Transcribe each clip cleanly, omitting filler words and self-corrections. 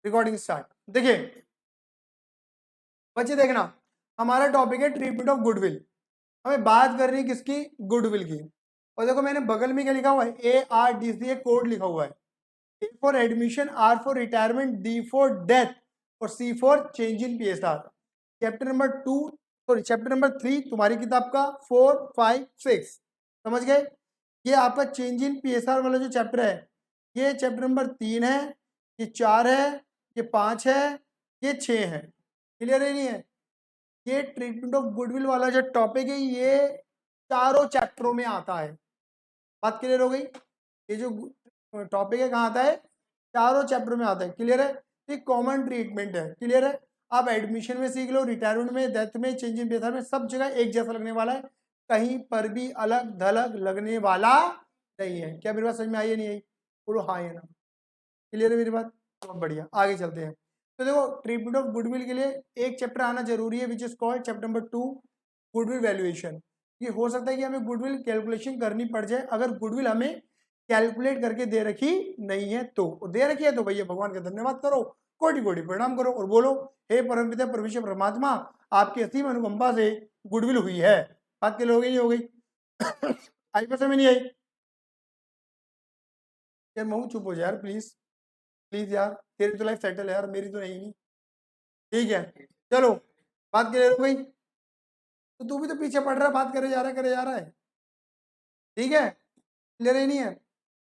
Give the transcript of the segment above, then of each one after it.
Recording start. देखिए बच्चे देखना, हमारा टॉपिक है ट्रीटमेंट ऑफ गुडविल। हमें बात करनी है किसकी? गुडविल की। और देखो मैंने बगल में क्या लिखा हुआ है, ARDC कोड लिखा हुआ है। A for admission, R for retirement, D for death और C for change in PSR। Chapter number 2 sorry chapter number 3 तुम्हारी किताब का 4, 5, 6 समझ गए। ये आपका चेंज इन PSR वाला जो चैप्टर है, ये चैप्टर नंबर 3 है, ये 4 है, ये 5 है, ये 6 है। क्लियर है नहीं है? ये ट्रीटमेंट ऑफ गुडविल वाला जो टॉपिक है ये चारों चैप्टरों में आता है। बात क्लियर हो गई? ये जो टॉपिक है कहाँ आता है? चारों चैप्टर में आता है। क्लियर है? ये कॉमन ट्रीटमेंट है। क्लियर है? आप एडमिशन में सीख लो, रिटायरमेंट में, डेथ में, चेंज इन बेहतर में, सब जगह एक जैसा लगने वाला है, कहीं पर भी अलग थलग लगने वाला नहीं है। क्या मेरी बात समझ में आई है नहीं आई? बोलो हाँ या ना। क्लियर है मेरी बात? बहुत बढ़िया, आगे चलते हैं। तो देखो ट्रीटमेंट ऑफ गुडविल के लिए एक चैप्टर आना जरूरी है, which is called chapter number 2 goodwill valuation. ये हो सकता है कि हमें गुडविल कैलकुलेशन करनी पड़ जाए, अगर गुडविल हमें कैलकुलेट करके दे रखी नहीं है तो। दे रखी है तो भैया भगवान का धन्यवाद करो, कोटि कोटि प्रणाम करो और बोलो हे परमपिता परमेश्वर परमात्मा, आपकी असीम अनुकंपा से गुडविल हुई है। बात के लोग नहीं हो गई? आई पसंद में नहीं आई? यार महू चुप हो जाए यार प्लीज, प्लीज यार, तेरी तो लाइफ सेटल है यार, मेरी तो नहीं। ठीक है चलो, बात क्लियर हो गई? तो तू भी तो पीछे पड़ रहा है, बात करे जा रहा है, करे जा रहा है। ठीक है, क्लियर ही नहीं है?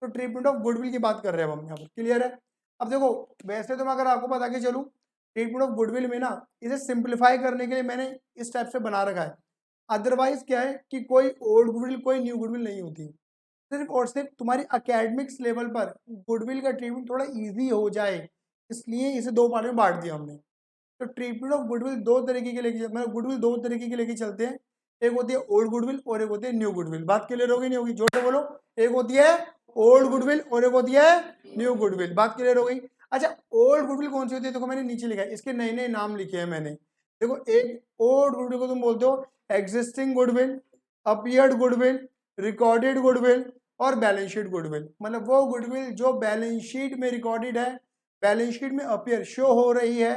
तो ट्रीटमेंट ऑफ गुडविल की बात कर रहे हैं हम यहाँ पर। क्लियर है? अब देखो वैसे तो मैं अगर आपको बता के चलूँ, ट्रीटमेंट ऑफ गुडविल में ना, इसे सिंप्लीफाई करने के लिए मैंने इस टाइप से बना रखा है। अदरवाइज क्या है कि कोई ओल्ड गुडविल कोई न्यू गुडविल नहीं होती। सिर्फ और सिर्फ तुम्हारी अकेडमिक्स लेवल पर गुडविल का ट्रीटमेंट थोड़ा ईजी हो जाए, इसलिए इसे दो पार्ट में बांट दिया हमने। तो ट्रीटमेंट ऑफ गुडविल दो तरीके के लेके, मतलब गुडविल दो तरीके के लेके चलते हैं। एक होती है ओल्ड गुडविल और एक होती है न्यू गुडविल। बात क्लियर होगी नहीं होगी? जोर से बोलो। एक होती है ओल्ड गुडविल और एक होती है न्यू गुडविल। बात क्लियर हो गई? अच्छा ओल्ड गुडविल कौन सी होती है? देखो मैंने नीचे लिखा है, इसके नए नए नाम लिखे हैं मैंने। देखो एक ओल्ड गुडविल को तुम बोलते हो existing goodwill, appeared goodwill, recorded goodwill और बैलेंस शीट गुडविल। मतलब वो गुडविल जो बैलेंस शीट में रिकॉर्डेड है, बैलेंस शीट में अपियर शो हो रही है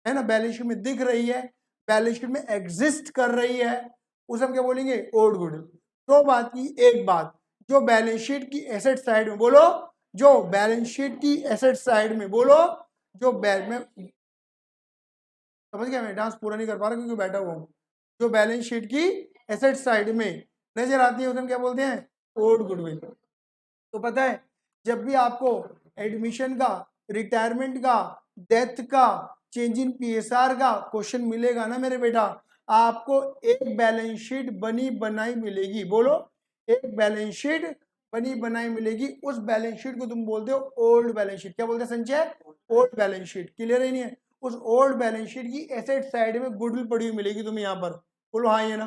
ना, बैलेंस शीट में दिख रही है, बैलेंस शीट में एग्जिस्ट कर रही है, उसे हम क्या बोलेंगे? Old goodwill. तो बात की एक बात, जो बैलेंस शीट की एसेट साइड में बोलो, जो बैलेंस शीट की एसेट साइड में बोलो, जो में समझ गया? मैं डांस पूरा नहीं कर पा रहा क्योंकि बैठा हुआ हूं। जो बैलेंस शीट की एसेट साइड में नजर आती है उसे हम क्या बोलते हैं? Old goodwill. तो पता है जब भी आपको एडमिशन का, रिटायरमेंट का, डेथ का, चेंज इन PSR का क्वेश्चन मिलेगा ना मेरे बेटा, आपको एक बैलेंस शीट बनी बनाई मिलेगी। बोलो, एक बैलेंस शीट बनी बनाई मिलेगी। उस बैलेंस शीट को तुम बोलते हो ओल्ड बैलेंस शीट। क्या बोलते हैं Sanjay? Old balance sheet. Clear है नहीं है? उस ओल्ड बैलेंस शीट की एसेट साइड में गुडविल पड़ी हुई मिलेगी तुम्हें यहाँ पर। बोलो हाँ ये ना।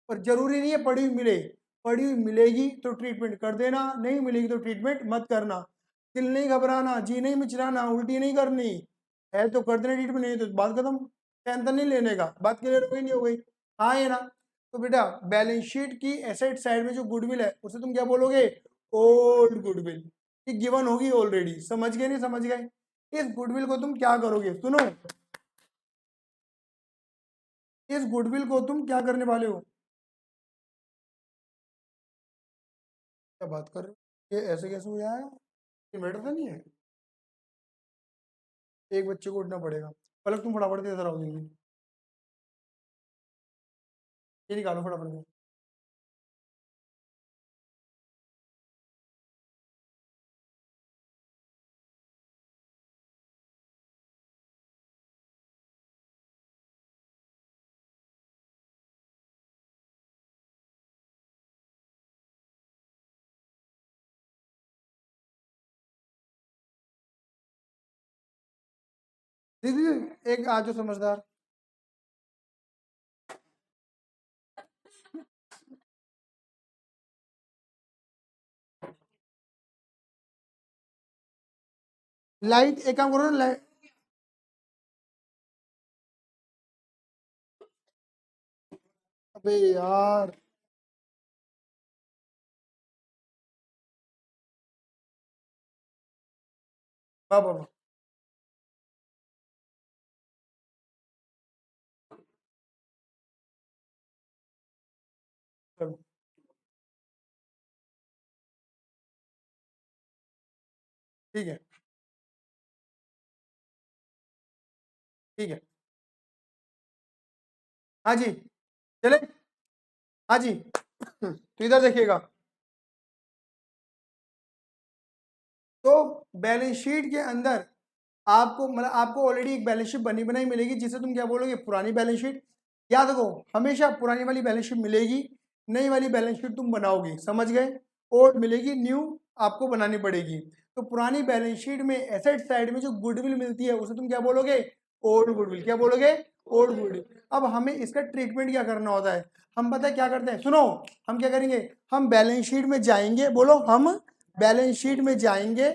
पर जरूरी नहीं है पढ़ी हुई मिले, पढ़ी हुई मिलेगी तो ट्रीटमेंट कर देना, नहीं मिलेगी तो ट्रीटमेंट मत करना। दिल नहीं घबराना, जी नहीं मिचलाना, उल्टी नहीं करनी है तो कर देना ट्रीटमेंट, नहीं तो बात खत्म, टेंशन नहीं लेने का। बात क्लियर हो गई नहीं हो गई? हाँ ये ना। तो बेटा बैलेंस शीट की एसेट साइड में जो गुडविल है उसे तुम क्या बोलोगे? Old goodwill. ये गिवन होगी ऑलरेडी। समझ गए नहीं समझ गए? इस गुडविल को तुम क्या करोगे? सुनो, इस गुडविल को तुम क्या करने वाले हो? क्या बात कर रहे हो? ये ऐसे कैसे हो जाएगा? ये मैटर तो नहीं है? एक बच्चे को उठना पड़ेगा। पलक तुम फटाफट से इधर आओ दीजिए, ये निकालो फटाफट से। दीदी एक आज जो समझदार, लाइट एक काम करो ना, लाइट। अबे यार, वाह वाह वाह। चलो ठीक है, ठीक है। हाँ जी, चले। हाँ जी। तो इधर देखिएगा, तो बैलेंस शीट के अंदर आपको मतलब आपको ऑलरेडी एक बैलेंस शीट बनी बनाई मिलेगी, जिसे तुम क्या बोलोगे, पुरानी बैलेंस शीट। याद रखो, हमेशा पुरानी वाली बैलेंस शीट मिलेगी, नई वाली बैलेंस शीट तुम बनाओगे, समझ गए। ओल्ड मिलेगी, न्यू आपको बनानी पड़ेगी। तो पुरानी बैलेंस शीट में एसेट साइड में जो गुडविल मिलती है उसे तुम क्या बोलोगे, ओल्ड गुडविल। क्या बोलोगे, ओल्ड गुडविल। अब हमें इसका ट्रीटमेंट क्या करना होता है, हम पता है क्या करते हैं, सुनो। हम क्या करेंगे, हम बैलेंस शीट में जाएंगे, बोलो, हम बैलेंस शीट में जाएंगे,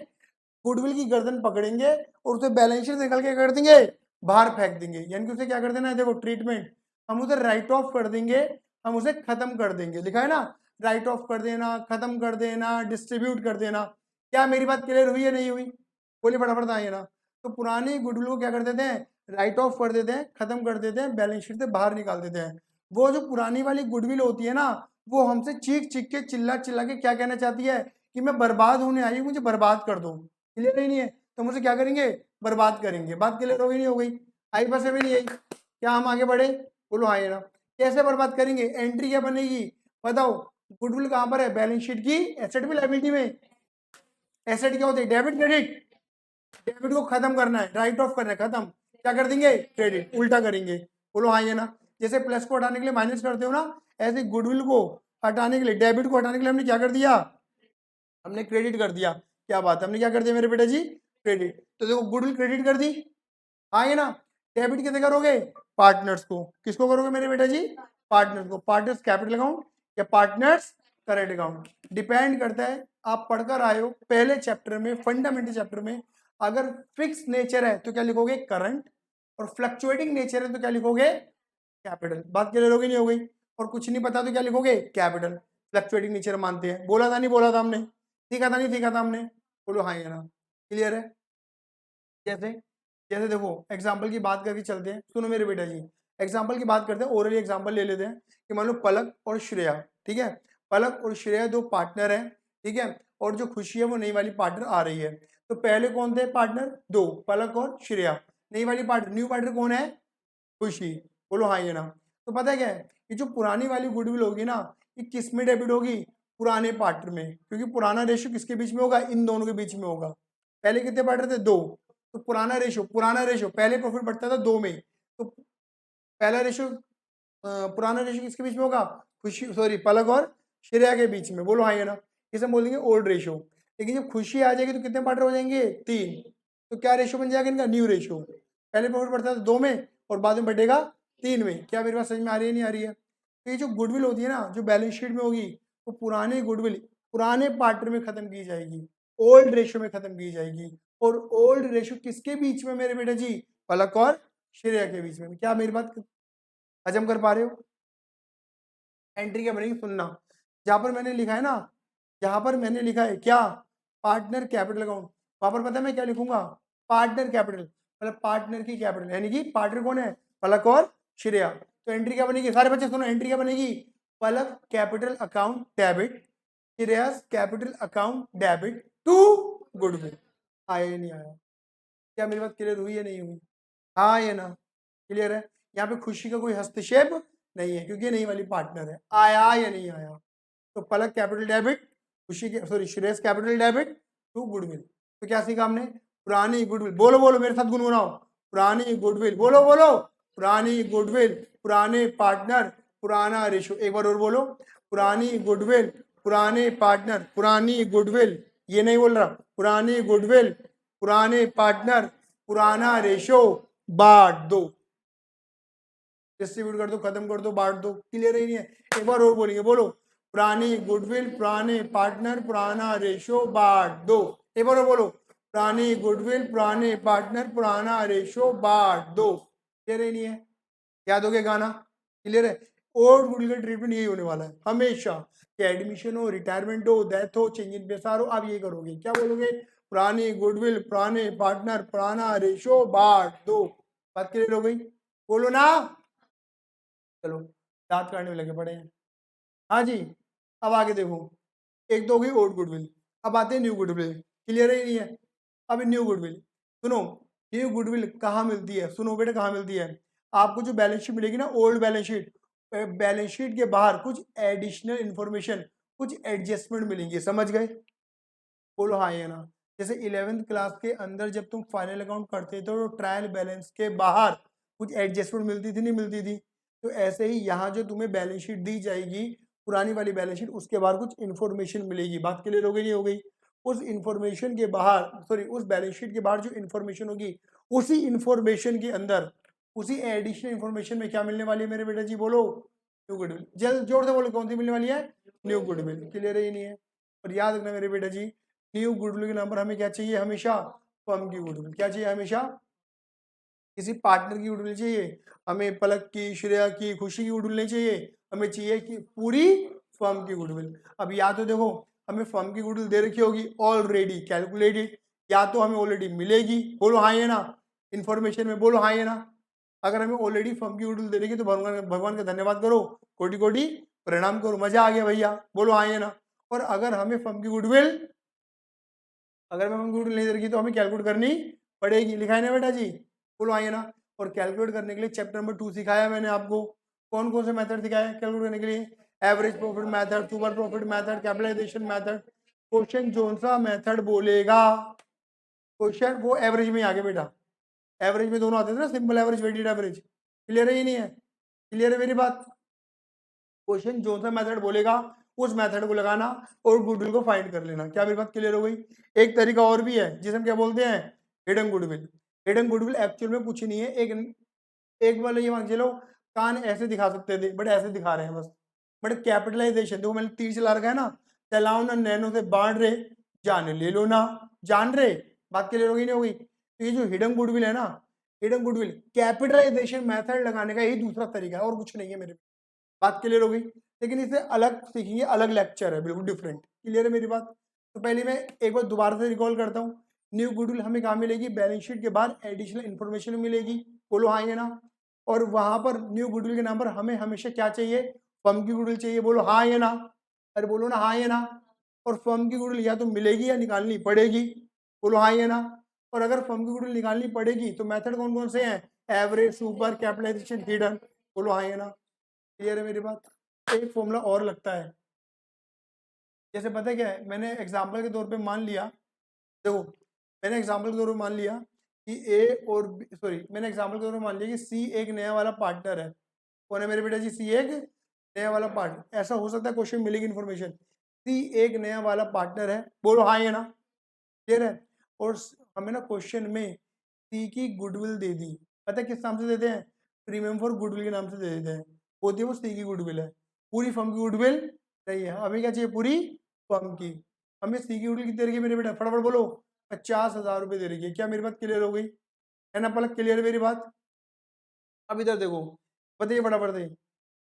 गुडविल की गर्दन पकड़ेंगे और उसे बैलेंस शीट निकल के कर देंगे, बाहर फेंक देंगे। यानी कि उसे क्या कर देना है, देखो ट्रीटमेंट, हम उसे राइट ऑफ कर देंगे, हम उसे खत्म कर देंगे। लिखा है ना, राइट ऑफ कर देना, खत्म कर देना, डिस्ट्रीब्यूट कर देना। क्या मेरी बात क्लियर हुई है, नहीं हुई, बोलिए फटाफट आइए ना। तो पुरानी गुडविल को क्या कर देते हैं, राइट ऑफ कर देते हैं, खत्म कर देते हैं, बैलेंस शीट से बाहर निकाल देते हैं। वो जो पुरानी वाली गुडविल होती है ना, वो हमसे चीख चीख के चिल्ला चिल्ला के क्या कहना चाहती है, कि मैं बर्बाद होने आई हूँ, मुझे बर्बाद कर दो। क्लियर ही नहीं है, तो मुझे क्या करेंगे, बर्बाद करेंगे। बात क्लियर हो गई, नहीं हो गई, आई बस अभी नहीं आई। क्या हम आगे बढ़े, बोलो हाँ या ना। कैसे बर्बाद करेंगे, एंट्री क्या बनेगी, बताओ। गुडविल कहाँ पर है, बैलेंस शीट की एसेट में लायबिलिटी में। एसेट क्या होती है, डेबिट क्रेडिट। डेबिट को खत्म करना है, राइट ऑफ करना है, खत्म। क्या कर देंगे, क्रेडिट, उल्टा करेंगे। बोलो हाँ या ना। जैसे प्लस को हटाने के लिए माइनस करते हो ना, ऐसे गुडविल को हटाने के लिए, डेबिट को हटाने के लिए हमने क्या कर दिया, हमने क्रेडिट कर दिया। क्या बात है, हमने क्या कर दिया मेरे बेटा जी, क्रेडिट। तो देखो गुडविल क्रेडिट कर दी, आए ना। डेबिट किसे करोगे, पार्टनर्स को। किसको करोगे मेरे बेटा जी, पार्टनर्स को। पार्टनर्स कैपिटल अकाउंट या पार्टनर्स करेंट अकाउंट, डिपेंड करता है। आप पढ़कर आए हो पहले चैप्टर में, फंडामेंटल चैप्टर में। अगर फिक्स नेचर है तो क्या लिखोगे, करंट, और फ्लक्चुएटिंग नेचर है तो क्या लिखोगे, कैपिटल। बात क्लियर हो गई, नहीं हो गई। और कुछ नहीं पता तो क्या लिखोगे, कैपिटल। फ्लक्चुएटिंग नेचर मानते हैं, बोला था नहीं बोला था हमने, सीखा था नहीं सीखा था हमने, बोलो हाँ या ना। क्लियर है। जैसे जैसे देखो एग्जाम्पल की बात करके चलते हैं, सुनो मेरे बेटा जी। एग्जाम्पल की बात करते हैं, ओरली एग्जाम्पल ले लेते हैं कि मान लो पलक और श्रेया, ठीक है। पलक और श्रेया दो पार्टनर हैं, ठीक है। और जो खुशी है वो नई वाली पार्टनर आ रही है। तो पहले कौन थे पार्टनर, दो, पलक और श्रेया। नई वाली पार्टनर, न्यू पार्टनर कौन है, खुशी। बोलो हाँ ये ना। तो पता है क्या है, ये जो पुरानी वाली गुडविल होगी ना, ये किस में डेबिट होगी, पुराने पार्टनर में। क्योंकि पुराना रेशियो किसके बीच में होगा, इन दोनों के बीच में होगा। पहले कितने पार्टनर थे, दो। तो पुराना रेशियो पहले प्रॉफिट बढ़ता था दो में। तो पहला रेशियो, पुराना रेशियो किसके बीच में होगा, खुशी सॉरी पलक और श्रेया के बीच में। बोलो हाँ ये ना। इसे हम बोल देंगे ओल्ड रेशियो। लेकिन जब खुशी आ जाएगी तो कितने पार्टनर हो जाएंगे, तीन। तो क्या रेशियो बन जाएगा इनका, न्यू रेशियो। पहले प्रॉफिट बढ़ता था दो में और बाद में बढ़ेगा तीन में। क्या मेरे पास समझ में आ रही है, नहीं आ रही है। तो ये जो गुडविल होती है ना, जो बैलेंस शीट में होगी, वो पुराने गुडविल पुराने पार्टनर में खत्म की जाएगी, ओल्ड रेशियो में खत्म की जाएगी। और ओल्ड रेशियो किसके बीच में मेरे बेटा जी, पलक और श्रेया के बीच में। क्या मेरी बात हजम कर पा रहे हो। एंट्री क्या बनेगी, सुनना। जहां पर मैंने लिखा है ना, जहां पर मैंने लिखा है क्या, पार्टनर कैपिटल अकाउंट, वहां पर पता है मैं क्या लिखूंगा, पार्टनर कैपिटल, मतलब पार्टनर की कैपिटल। यानी कि पार्टनर कौन है, पलक और श्रेया। तो एंट्री क्या बनेगी, सारे बच्चे सुनो, एंट्री क्या बनेगी, Palak capital account debit, Shreyas capital account debit to goodwill. आया या नहीं आया, क्या मेरी बात क्लियर हुई है, नहीं हुई, हाँ या ना। क्लियर है। यहाँ पे खुशी का कोई हस्तक्षेप नहीं है, क्योंकि ये नई वाली पार्टनर है। आया या नहीं आया। तो पलक कैपिटल डेबिट, खुशी के sorry Shreyas capital debit to goodwill. तो क्या सीखा हमने, पुरानी गुडविल, बोलो बोलो मेरे साथ गुनगुनाओ, पुरानी गुडविल, बोलो बोलो, पुरानी गुडविल, पुराने पार्टनर, पुराना रेशो। एक बार और बोलो, पुरानी गुडविल, पुराने पार्टनर, पुरानी गुडविल। ये नहीं बोल रहा, पुरानी गुडविल, पुराने पार्टनर, पुराना रेशो, बांट दो, डिस्ट्रीब्यूट कर दो, खत्म कर दो, बांट दो। क्लियर ही नहीं है, एक बार और बोलेंगे, बोलो, पुरानी गुडविल, पुराने पार्टनर, पुराना रेशो, बांट दो। एक बार और बोलो, पुरानी गुडविल, पुराने पार्टनर, पुराना रेशो, बांट दो। क्लियर ही नहीं है, याद हो गया गाना, क्लियर है। ओल्ड गुडविल का ट्रीटमेंट यही होने वाला है हमेशा, कि एडमिशन हो, रिटायरमेंट हो, डेथ हो, चेंज इन पेशार हो, आप ये करोगे, क्या बोलोगे, पुरानी गुडविल, पुराने पार्टनर, पुराना रेशो, बांट दो। बात क्लियर हो गई, बोलो ना। चलो दांत काटने में लगे पड़े हैं। हाँ जी। अब आगे देखो, एक तो हो गई ओल्ड गुडविल, अब आते हैं न्यू गुडविल। क्लियर है नहीं है? अब न्यू गुडविल सुनो, न्यू गुडविल कहाँ मिलती है? सुनो बेटा, कहाँ मिलती है? आपको जो बैलेंस शीट मिलेगी ना, ओल्ड बैलेंस शीट के बाहर कुछ एडिशनल इंफॉर्मेशन, कुछ एडजस्टमेंट मिलेंगे, समझ गए? बोलो हाँ या ना। जैसे 11th क्लास के अंदर जब तुम फाइनल अकाउंट करते थे तो ट्रायल बैलेंस के बाहर कुछ एडजस्टमेंट मिलती थी, नहीं मिलती थी? तो ऐसे ही यहाँ जो तुम्हें बैलेंस शीट दी जाएगी, पुरानी वाली बैलेंस शीट, उसके बाहर कुछ इन्फॉर्मेशन मिलेगी। बात क्लियर हो गई नहीं हो गई? उस इन्फॉर्मेशन के बाहर, सॉरी, उस बैलेंस शीट के बाहर जो इन्फॉर्मेशन होगी, उसी इन्फॉर्मेशन के अंदर, उसी एडिशनल इन्फॉर्मेशन में क्या मिलने वाली है मेरे बेटा जी? बोलो। New goodwill. जल्द जोर से बोलो, कौन सी मिलने वाली है? New goodwill. क्लियर है ही नहीं है? और याद रखना मेरे बेटा जी, न्यू गुडविल के नंबर हमें क्या चाहिए? हमेशा फर्म की गुडविल। क्या चाहिए? हमेशा किसी पार्टनर की गुडविल चाहिए। हमें पलक की, श्रेया की, खुशी की गुडविल नहीं चाहिए, हमें चाहिए कि पूरी फर्म की गुडविल। अब या तो देखो, हमें फर्म की गुडविल दे रखी होगी ऑलरेडी कैलकुलेटेड, या तो हमें ऑलरेडी मिलेगी। बोलो हाँ या ना? इन्फॉर्मेशन में बोलो हाँ या ना? अगर हमें ऑलरेडी फर्म की गुडविल दे रही है तो भगवान भगवान का धन्यवाद करो, कोटि कोटि प्रणाम करो, मजा आ गया भैया। बोलो हाँ या ना? और अगर हमें फर्म की गुडविल, अगर मैं फर्म की गुडविल नहीं दे रखी तो हमें कैलकुलेट करनी पड़ेगी। लिखा है ना बेटा जी? बोलो हाँ या ना? और कैलकुलेट करने के लिए चैप्टर नंबर 2 सिखाया मैंने आपको। कौन कौन से मेथड सिखाया कैलकुलेट करने के लिए? Average profit method, super profit method, capitalization method. Question जोन सा मेथड बोलेगा, क्वेश्चन वो एवरेज में आ गया बेटा। एवरेज में दोनों आते थे ना, simple average, weighted average. Clear है ही नहीं है? क्लियर है मेरी बात? क्वेश्चन जो सा मेथड बोलेगा उस मेथड को लगाना और गुडविल को फाइंड कर लेना। क्या मेरी बात क्लियर हो गई? एक तरीका और भी है जिसे हम क्या बोलते हैं? Hidden goodwill. Hidden goodwill actual में कुछ नहीं है, एक एक वाले ये मान चलो, कान ऐसे दिखा सकते थे बट ऐसे दिखा रहे हैं बस। बट कैपिटलाइजेशन देखो, मैंने तीर चला रखा है ना, चलाओ ना नैनो से बांट रहे, जान ले लो ना, जान रहे। बात क्लियर हो गई नहीं हो गई? तो ये जो हिडन गुडविल है ना, हिडन गुडविल कैपिटलाइजेशन मेथड लगाने का ही दूसरा तरीका है और कुछ नहीं है मेरे। बात क्लियर हो गई? लेकिन इसे अलग सीखेंगे, अलग लेक्चर है, बिल्कुल डिफरेंट। क्लियर है मेरी बात? तो पहले मैं एक बार दोबारा से रिकॉल करता हूँ। न्यू गुडविल हमें कहाँ मिलेगी? बैलेंस शीट के बाद एडिशनल इन्फॉर्मेशन मिलेगी। बोलो हाँ या ना? और वहां पर न्यू गुडविल के नाम पर हमें हमेशा क्या चाहिए? फर्म की गुडविल चाहिए। बोलो हाँ या ना? अरे बोलो ना हाँ या ना? और फर्म की गुडविल या तो मिलेगी या निकालनी पड़ेगी। बोलो हाँ या ना? और अगर फर्म की गुडविल निकालनी पड़ेगी तो मेथड कौन कौन से हैं? Average, super, capitalization, hidden. बोलो हाँ या ना? क्लियर है मेरी बात? एक फॉर्मूला और लगता है, जैसे पता है क्या है, मैंने एग्जाम्पल के तौर पे मान लिया, देखो, मैंने एग्जाम्पल के तौर पे मान लिया कि ए और सॉरी, मैंने एग्जाम्पल के तौर पे मान लिया कि सी एक नया वाला पार्टनर है। कौन है मेरे बेटा जी? सी एक नया वाला पार्टनर। ऐसा हो सकता है क्वेश्चन मिलेगी इन्फॉर्मेशन, सी एक नया वाला पार्टनर है। बोलो हाँ या ना? क्लियर है? और हमें ना क्वेश्चन में सी की गुडविल दे दी। पता है किस नाम से देते हैं? प्रीमियम फॉर गुडविल के नाम से दे देते हैं। होती है वो सी की गुडविल है, पूरी फर्म की गुडविल नहीं है। हमें क्या चाहिए? पूरी फर्म की। हमें सी की गुडविल कितनी दे रही है मेरे बेटा? फटाफट बोलो। 50,000 रुपये दे रही है। क्या मेरी बात क्लियर हो गई है ना? पलक क्लियर है मेरी बात? अब इधर देखो, बताइए फटाफट से।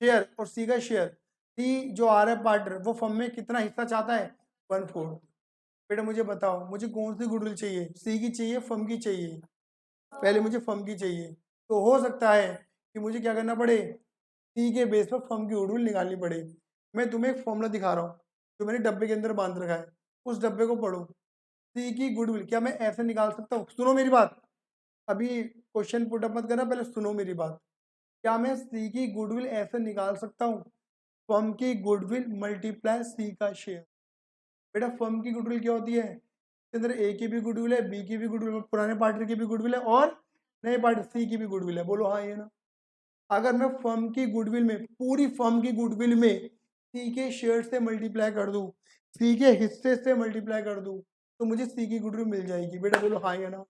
शेयर और सी का शेयर, सी जो आ रहा है पार्टनर, वो फर्म में कितना हिस्सा चाहता है? 1/4। बेटा मुझे बताओ, मुझे कौन सी गुडविल चाहिए? सी की चाहिए, फर्म की चाहिए? पहले मुझे फर्म की चाहिए। तो हो सकता है कि मुझे क्या करना पड़े? सी के बेस पर फर्म की गुडविल निकालनी पड़े। मैं तुम्हें एक फॉर्मूला दिखा रहा हूँ जो मैंने डब्बे के अंदर बांध रखा है, उस डब्बे को पढ़ो। सी की गुडविल क्या मैं ऐसे निकाल सकता हूँ? सुनो मेरी बात, अभी क्वेश्चन पुट अप मत करना, पहले सुनो मेरी बात। क्या मैं सी की गुडविल ऐसे निकाल सकता हूँ? फर्म की गुडविल मल्टीप्लाई सी का शेयर। बेटा फर्म की गुडविल क्या होती है? इसके अंदर ए की भी गुडविल है, बी की भी गुडविल है, पुराने पार्टनर की भी गुडविल है और नए पार्टनर सी की भी गुडविल है। बोलो हाँ ये ना? अगर मैं फर्म की गुडविल में, पूरी फर्म की गुडविल में सी के शेयर से मल्टीप्लाई कर दूं, सी के हिस्से से मल्टीप्लाई कर दूं, तो मुझे सी की गुडविल मिल जाएगी। बेटा बोलो हाँ या ना?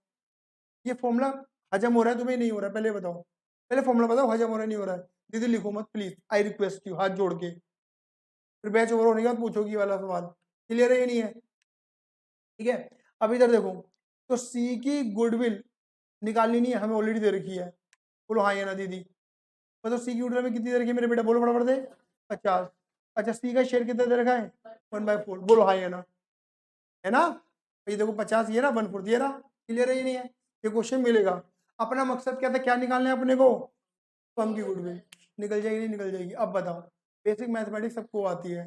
ये फॉर्मूला हजम हो रहा है तुम्हें? नहीं हो रहा है? पहले बताओ, पहले फॉर्मूला बताओ, हजम हो रहा है नहीं हो रहा है? दीदी लिखो मत प्लीज, आई रिक्वेस्ट यू, हाथ जोड़ के। फिर बैच ओवर होने के बाद पूछोगी ये वाला सवाल। क्लियर है ये नहीं है? ठीक है। अब इधर देखो, तो सी की गुडविल निकालनी नहीं है, हमें ऑलरेडी दे रखी है। बोलो हाँ या ना दीदी? मतलब सी की गुडविल में कितनी दे रखी है मेरे बेटा? बोलो फटाफट दे। 50। अच्छा सी का शेयर कितना दे रखा है? 1/4। बोलो हाँ या ना? है ना? ये देखो 50 ये ना, 1/4 ये ना। क्लियर है ये नहीं है? ये क्वेश्चन मिलेगा। अपना मकसद क्या था? क्या निकालना है अपने को? फर्म की गुडविल। निकल जाएगी नहीं निकल जाएगी? अब बताओ। बेसिक मैथमेटिक्स सबको आती है।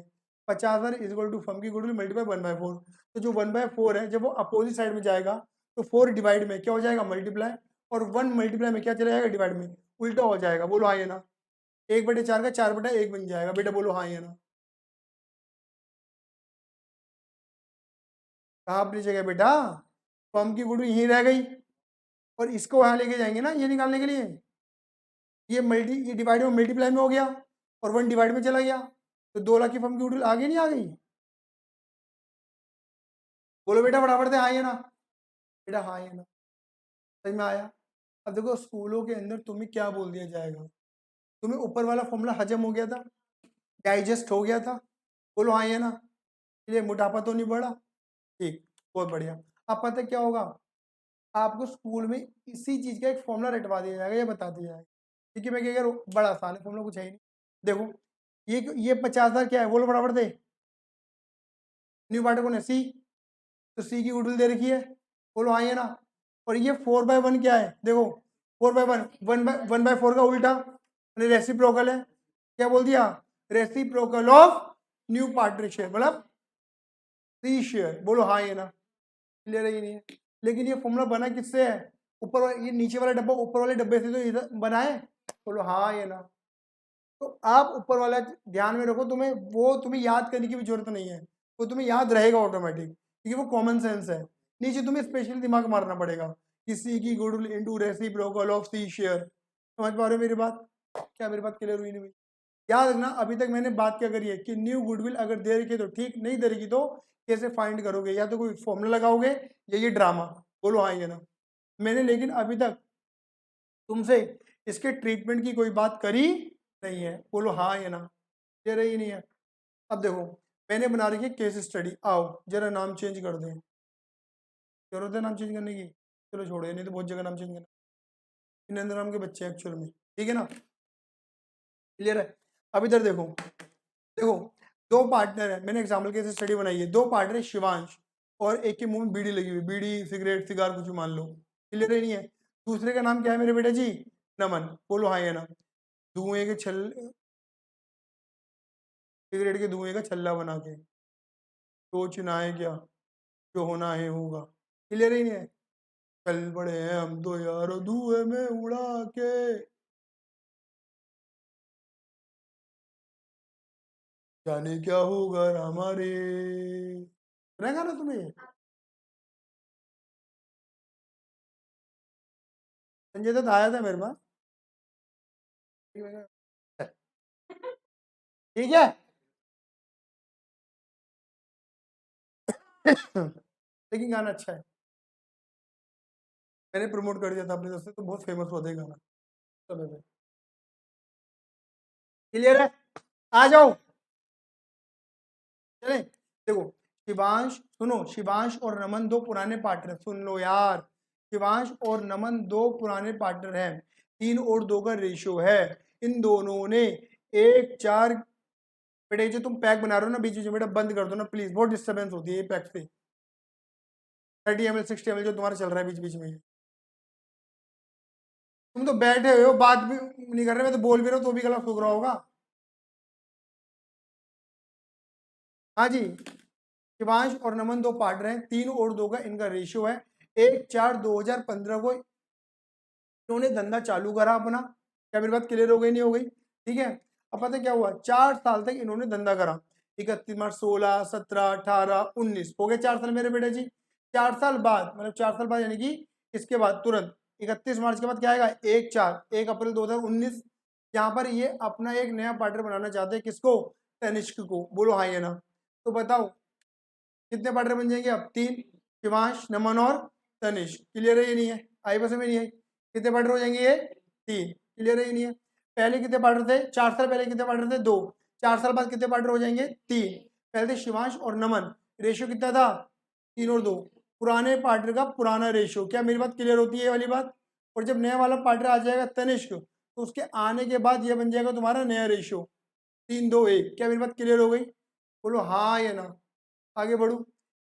50,000 इज इक्वल टू फर्म की गुडविल मल्टीप्लाई 1/4। तो जो 1/4 है जब वो अपोजिट साइड में जाएगा तो 4 डिवाइड में क्या हो जाएगा, मल्टीप्लाई, और 1 मल्टीप्लाई में क्या चला जाएगा, डिवाइड में, उल्टा हो जाएगा। बोलो हाँ या ना। 1/4 का 4/1 बन जाएगा। बेटा बोलो हाँ या ना। कहाँ अपनी जगह बेटा, फर्म की गुडविल यहीं रह गई और इसको वहां लेके जाएंगे ना ये निकालने के लिए। ये डिवाइड में मल्टीप्लाई में हो गया और 1 डिवाइड में चला गया, तो 2 लाख की फर्म की गुडविल आगे नहीं आ गई। बोलो बेटा फटाफट से हाँ या ना। बेटा हाँ या ना, समझ में आया। अब देखो स्कूलों के अंदर तुम्हें क्या बोल दिया जाएगा, तुम्हें ऊपर वाला फॉर्मूला हजम हो गया था, डाइजेस्ट हो गया था। बोलो हाँ या ना। इसलिए मोटापा तो नहीं बढ़ा। ठीक, बहुत बढ़िया। अब पता है क्या होगा, आपको स्कूल में इसी चीज का एक फॉर्मूला रटवा दिया जाएगा, ये बता दिया जाएगा। ठीक है, मैं क्या कह रहा हूँ, बड़ा आसान है फॉर्मूला, कुछ है ही नहीं। देखो ये 50,000 क्या है, बोलो बराबर दे। न्यू पार्ट कौन है, सी, तो सी की गुडविल दे रखी है। बोलो हाँ या ना। और ये 4/1 क्या है, देखो 4/1 1/4 का उल्टा रेसिप्रोकल है। क्या बोल दिया, reciprocal of new partner share, मतलब सी शेयर। बोलो हाँ या ना, क्लियर है ये नहीं है। लेकिन ये फॉर्मूला बना किससे है, ये नीचे वाला डब्बा ऊपर वाले डब्बे से तो इधर बना है। बोलो हाँ या ना। तो आप ऊपर वाला ध्यान में रखो, तुम्हें याद करने की भी जरूरत नहीं है, वो तुम्हें याद रहेगा ऑटोमेटिक, क्योंकि वो कॉमन सेंस है। नीचे तुम्हें स्पेशल दिमाग मारना पड़ेगा कि सी की goodwill into reciprocal of C share. समझ पा रहे हो मेरी बात, क्या मेरी बात क्लियर हुई नहीं हुई। याद रखना अभी तक मैंने बात क्या करी है कि न्यू गुडविल अगर दे रखी है तो ठीक, नहीं दे रखी तो कैसे फाइंड करोगे, या तो कोई फॉर्मूला लगाओगे या ये ड्रामा। बोलो हाँ या ना। मैंने लेकिन अभी तक तुमसे इसके ट्रीटमेंट की कोई बात करी नहीं है। बोलो हाँ या ना, दे रही नहीं है। अब देखो मैंने बना रखी है केस स्टडी, आओ जरा नाम चेंज कर दें। जरूरत है नाम चेंज करने की, चलो छोड़ो, नहीं तो बहुत जगह नाम चेंज करना। इनंद नाम के बच्चे एक्चुअल में, ठीक है ना, क्लियर है। अब इधर देखो, देखो दो पार्टनर है, मैंने एग्जाम्पल केस स्टडी बनाई है। दो पार्टनर है शिवांश, और एक के मुंह में बीड़ी लगी हुई, बीड़ी सिगरेट सिगार कुछ भी मान लो, क्लियर है नहीं है। दूसरे का नाम क्या है मेरे बेटे जी, नमन। बोलो हाँ या ना। धुएं के छल सिगरेट के धुएं का छल्ला बना के सोचना है क्या, जो होना है होगा, क्लियर ही नहीं है। चल पड़े हैं हम तो यार धुएं में उड़ा के। जाने क्या होगा हमारे, रहेगा ना तुम्हें ये? संजय दत्त आया था मेरे पास, ठीक है। लेकिन गाना अच्छा है, मैंने प्रमोट कर दिया था अपने तरफ से, तो बहुत फेमस हुआ था ये गाना समय में। क्लियर है, आ जाओ चले। देखो शिवांश, सुनो, शिवांश और नमन दो पुराने पार्टनर, सुन लो यार। शिवांश और नमन दो पुराने पार्टनर हैं, 3 और 2 का रेशियो है। इन दोनों ने 1:4, बेटे जो तुम पैक बना रहे हो ना बीच बीच में, बेटा बंद कर दो ना प्लीज, बहुत डिस्टर्बेंस होती है ये पैक से। 30 ml 60 ml जो तुम्हारा चल रहा है बीच बीच में, तुम तो बैठे हुए हो बात भी नहीं कर रहे, मैं तो बोल भी रहा हूँ तो भी गला सूख रहा होगा। हाँ जी, शिवांश और नमन दो पार्टनर हैं, 3 और 2 का इनका रेशियो है। 1/4/2015 को इन्होंने धंधा चालू करा अपना। क्या मेरी बात क्लियर हो गई नहीं हो गई, ठीक है। अब पता क्या हुआ, 4 साल तक इन्होंने धंधा करा। 31 मार्च 16 17 18 19 हो गए 4 साल मेरे बेटे जी। 4 साल बाद, मतलब 4 साल बाद यानी कि इसके बाद तुरंत 31 मार्च के बाद क्या आएगा, 1 अप्रैल 2019, यहाँ पर ये अपना एक नया पार्टनर बनाना चाहते हैं, किसको, तनिष्क को। बोलो हाँ या ना। तो बताओ कितने पार्टनर बन जाएंगे अब, 3, शिवांश नमन और तनिष्क। क्लियर है ये नहीं है, आई बस में नहीं है। कितने पार्टनर हो जाएंगे ये, 3। क्लियर है ये नहीं है। पहले कितने पार्टनर थे, 4 साल पहले कितने पार्टनर थे, 2। 4 साल बाद कितने पार्टनर हो जाएंगे, 3। पहले थे शिवांश और नमन, रेशियो कितना था, 3 और 2, पुराने पार्टनर का पुराना रेशियो। क्या मेरी बात क्लियर होती है ये वाली बात। और जब नया वाला पार्टनर आ जाएगा तनिष्क, तो उसके आने के बाद ये बन जाएगा तुम्हारा नया रेशियो, 3 2 1। क्या मेरी बात क्लियर हो गई, बोलो हाँ या ना। आगे बढ़ू,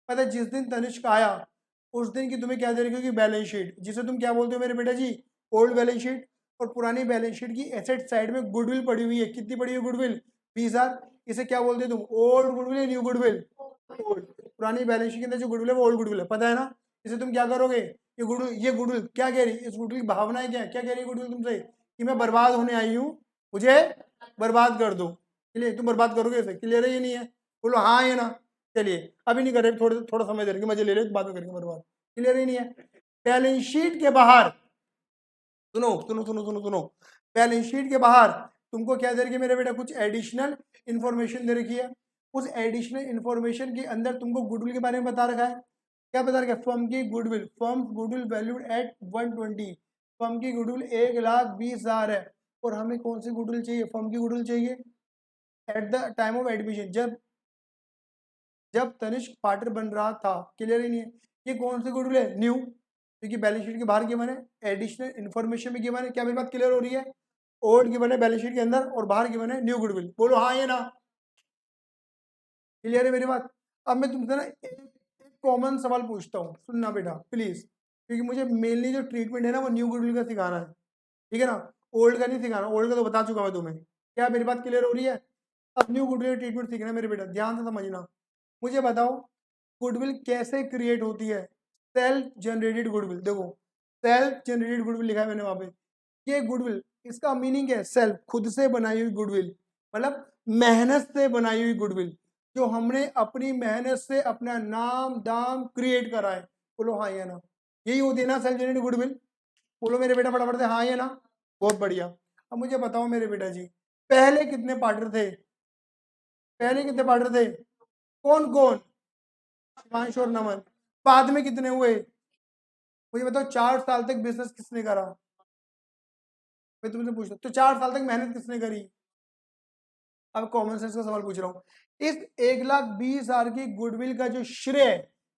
पता है जिस दिन तनिष्क आया उस दिन की तुम्हें क्या दे रखी होगी, बैलेंस शीट, जिसे तुम क्या बोलते हो मेरे बेटा जी, ओल्ड बैलेंस शीट। और पुरानी बैलेंस शीट की एसेट साइड में गुडविल पड़ी हुई है, कितनी पड़ी हुई है गुडविल, B इसे क्या बोलते तुम, ओल्ड गुडविल या न्यू गुडविल, ओल्ड। पुरानी बैलेंस शीट के अंदर जो गुडविल है वो ओल्ड गुडविल है, पता है ना। इसे तुम क्या करोगे, ये गुडविल क्या कह रही है, इस गुडविल की भावनाएं क्या कह रही है गुडविल तुमसे, कि मैं बर्बाद होने आई हूँ, मुझे बर्बाद कर दो। क्लियर, तुम बर्बाद करोगे इसे, क्लियर है ये नहीं है, बोलो हाँ या ना। चलिए अभी नहीं करेंगे, थोड़ा थोड़ा समय दे रहे, मजे ले लो, बाद में करेंगे बर्बाद। क्लियर ही नहीं है। बैलेंस शीट के बाहर, सुनो सुनो सुनो सुनो सुनो, बैलेंस शीट के बाहर तुमको क्या दे रखी है मेरे बेटा, कुछ एडिशनल इंफॉर्मेशन दे रखी है। उस एडिशनल इंफॉर्मेशन के अंदर तुमको गुडविल के बारे में बता रखा है। क्या बता रखा है, फर्म की goodwill, firm goodwill valued at 120, firm की गुडविल 1,20,000 है। और हमें कौन सी गुडविल चाहिए, फर्म की गुडविल चाहिए at the time of admission, जब जब तनिष्क पार्टनर बन रहा था। क्लियर ही नहीं है। ये कौन सी गुडविल है, न्यू, क्योंकि बैलेंस शीट के बाहर गिवन है, एडिशनल इन्फॉर्मेशन भी गिवन है। क्या मेरी बात क्लियर हो रही है, ओल्ड गिवन है बैलेंस शीट के अंदर और बाहर गिवन है न्यू गुडविल, बोलो हाँ या ना। क्लियर है मेरी बात। अब मैं तुमसे ना एक कॉमन सवाल पूछता हूँ, सुनना बेटा प्लीज, क्योंकि मुझे मेनली जो ट्रीटमेंट है ना वो न्यू गुडविल का सिखाना है, ठीक है ना, ओल्ड का नहीं सिखाना, ओल्ड का तो बता चुका मैं तुम्हें। क्या मेरी बात क्लियर हो रही है। अब न्यू गुडविल ट्रीटमेंट सीखना है मेरे बेटा, ध्यान से समझना। मुझे बताओ गुडविल कैसे क्रिएट होती है, सेल्फ जनरेटेड गुडविल। देखो सेल्फ जनरेटेड गुडविल लिखा है मैंने वहां पे, ये गुडविल, इसका मीनिंग है सेल्फ, खुद से बनाई हुई गुडविल, मतलब मेहनत से बनाई हुई गुडविल, जो हमने अपनी मेहनत से अपना नाम दाम क्रिएट करा है। बोलो हाँ या ना, यही होती है ना सेल्फ जनरेटेड गुडविल। बोलो मेरे बेटा फटाफट से हाँ या ना। बहुत बढ़िया। अब मुझे बताओ मेरे बेटा जी, पहले कितने पार्टनर थे, पहले कितने पार्टनर थे, कौन कौन, शिवांश और नमन। बाद में कितने हुए, मुझे बताओ 4 साल तक बिजनेस किसने करा, मैं तुमसे पूछता तो 4 साल तक मेहनत किसने करी। अब कॉमन सेंस का सवाल पूछ रहा हूँ, इस 1,20,000 की गुडविल का जो श्रेय,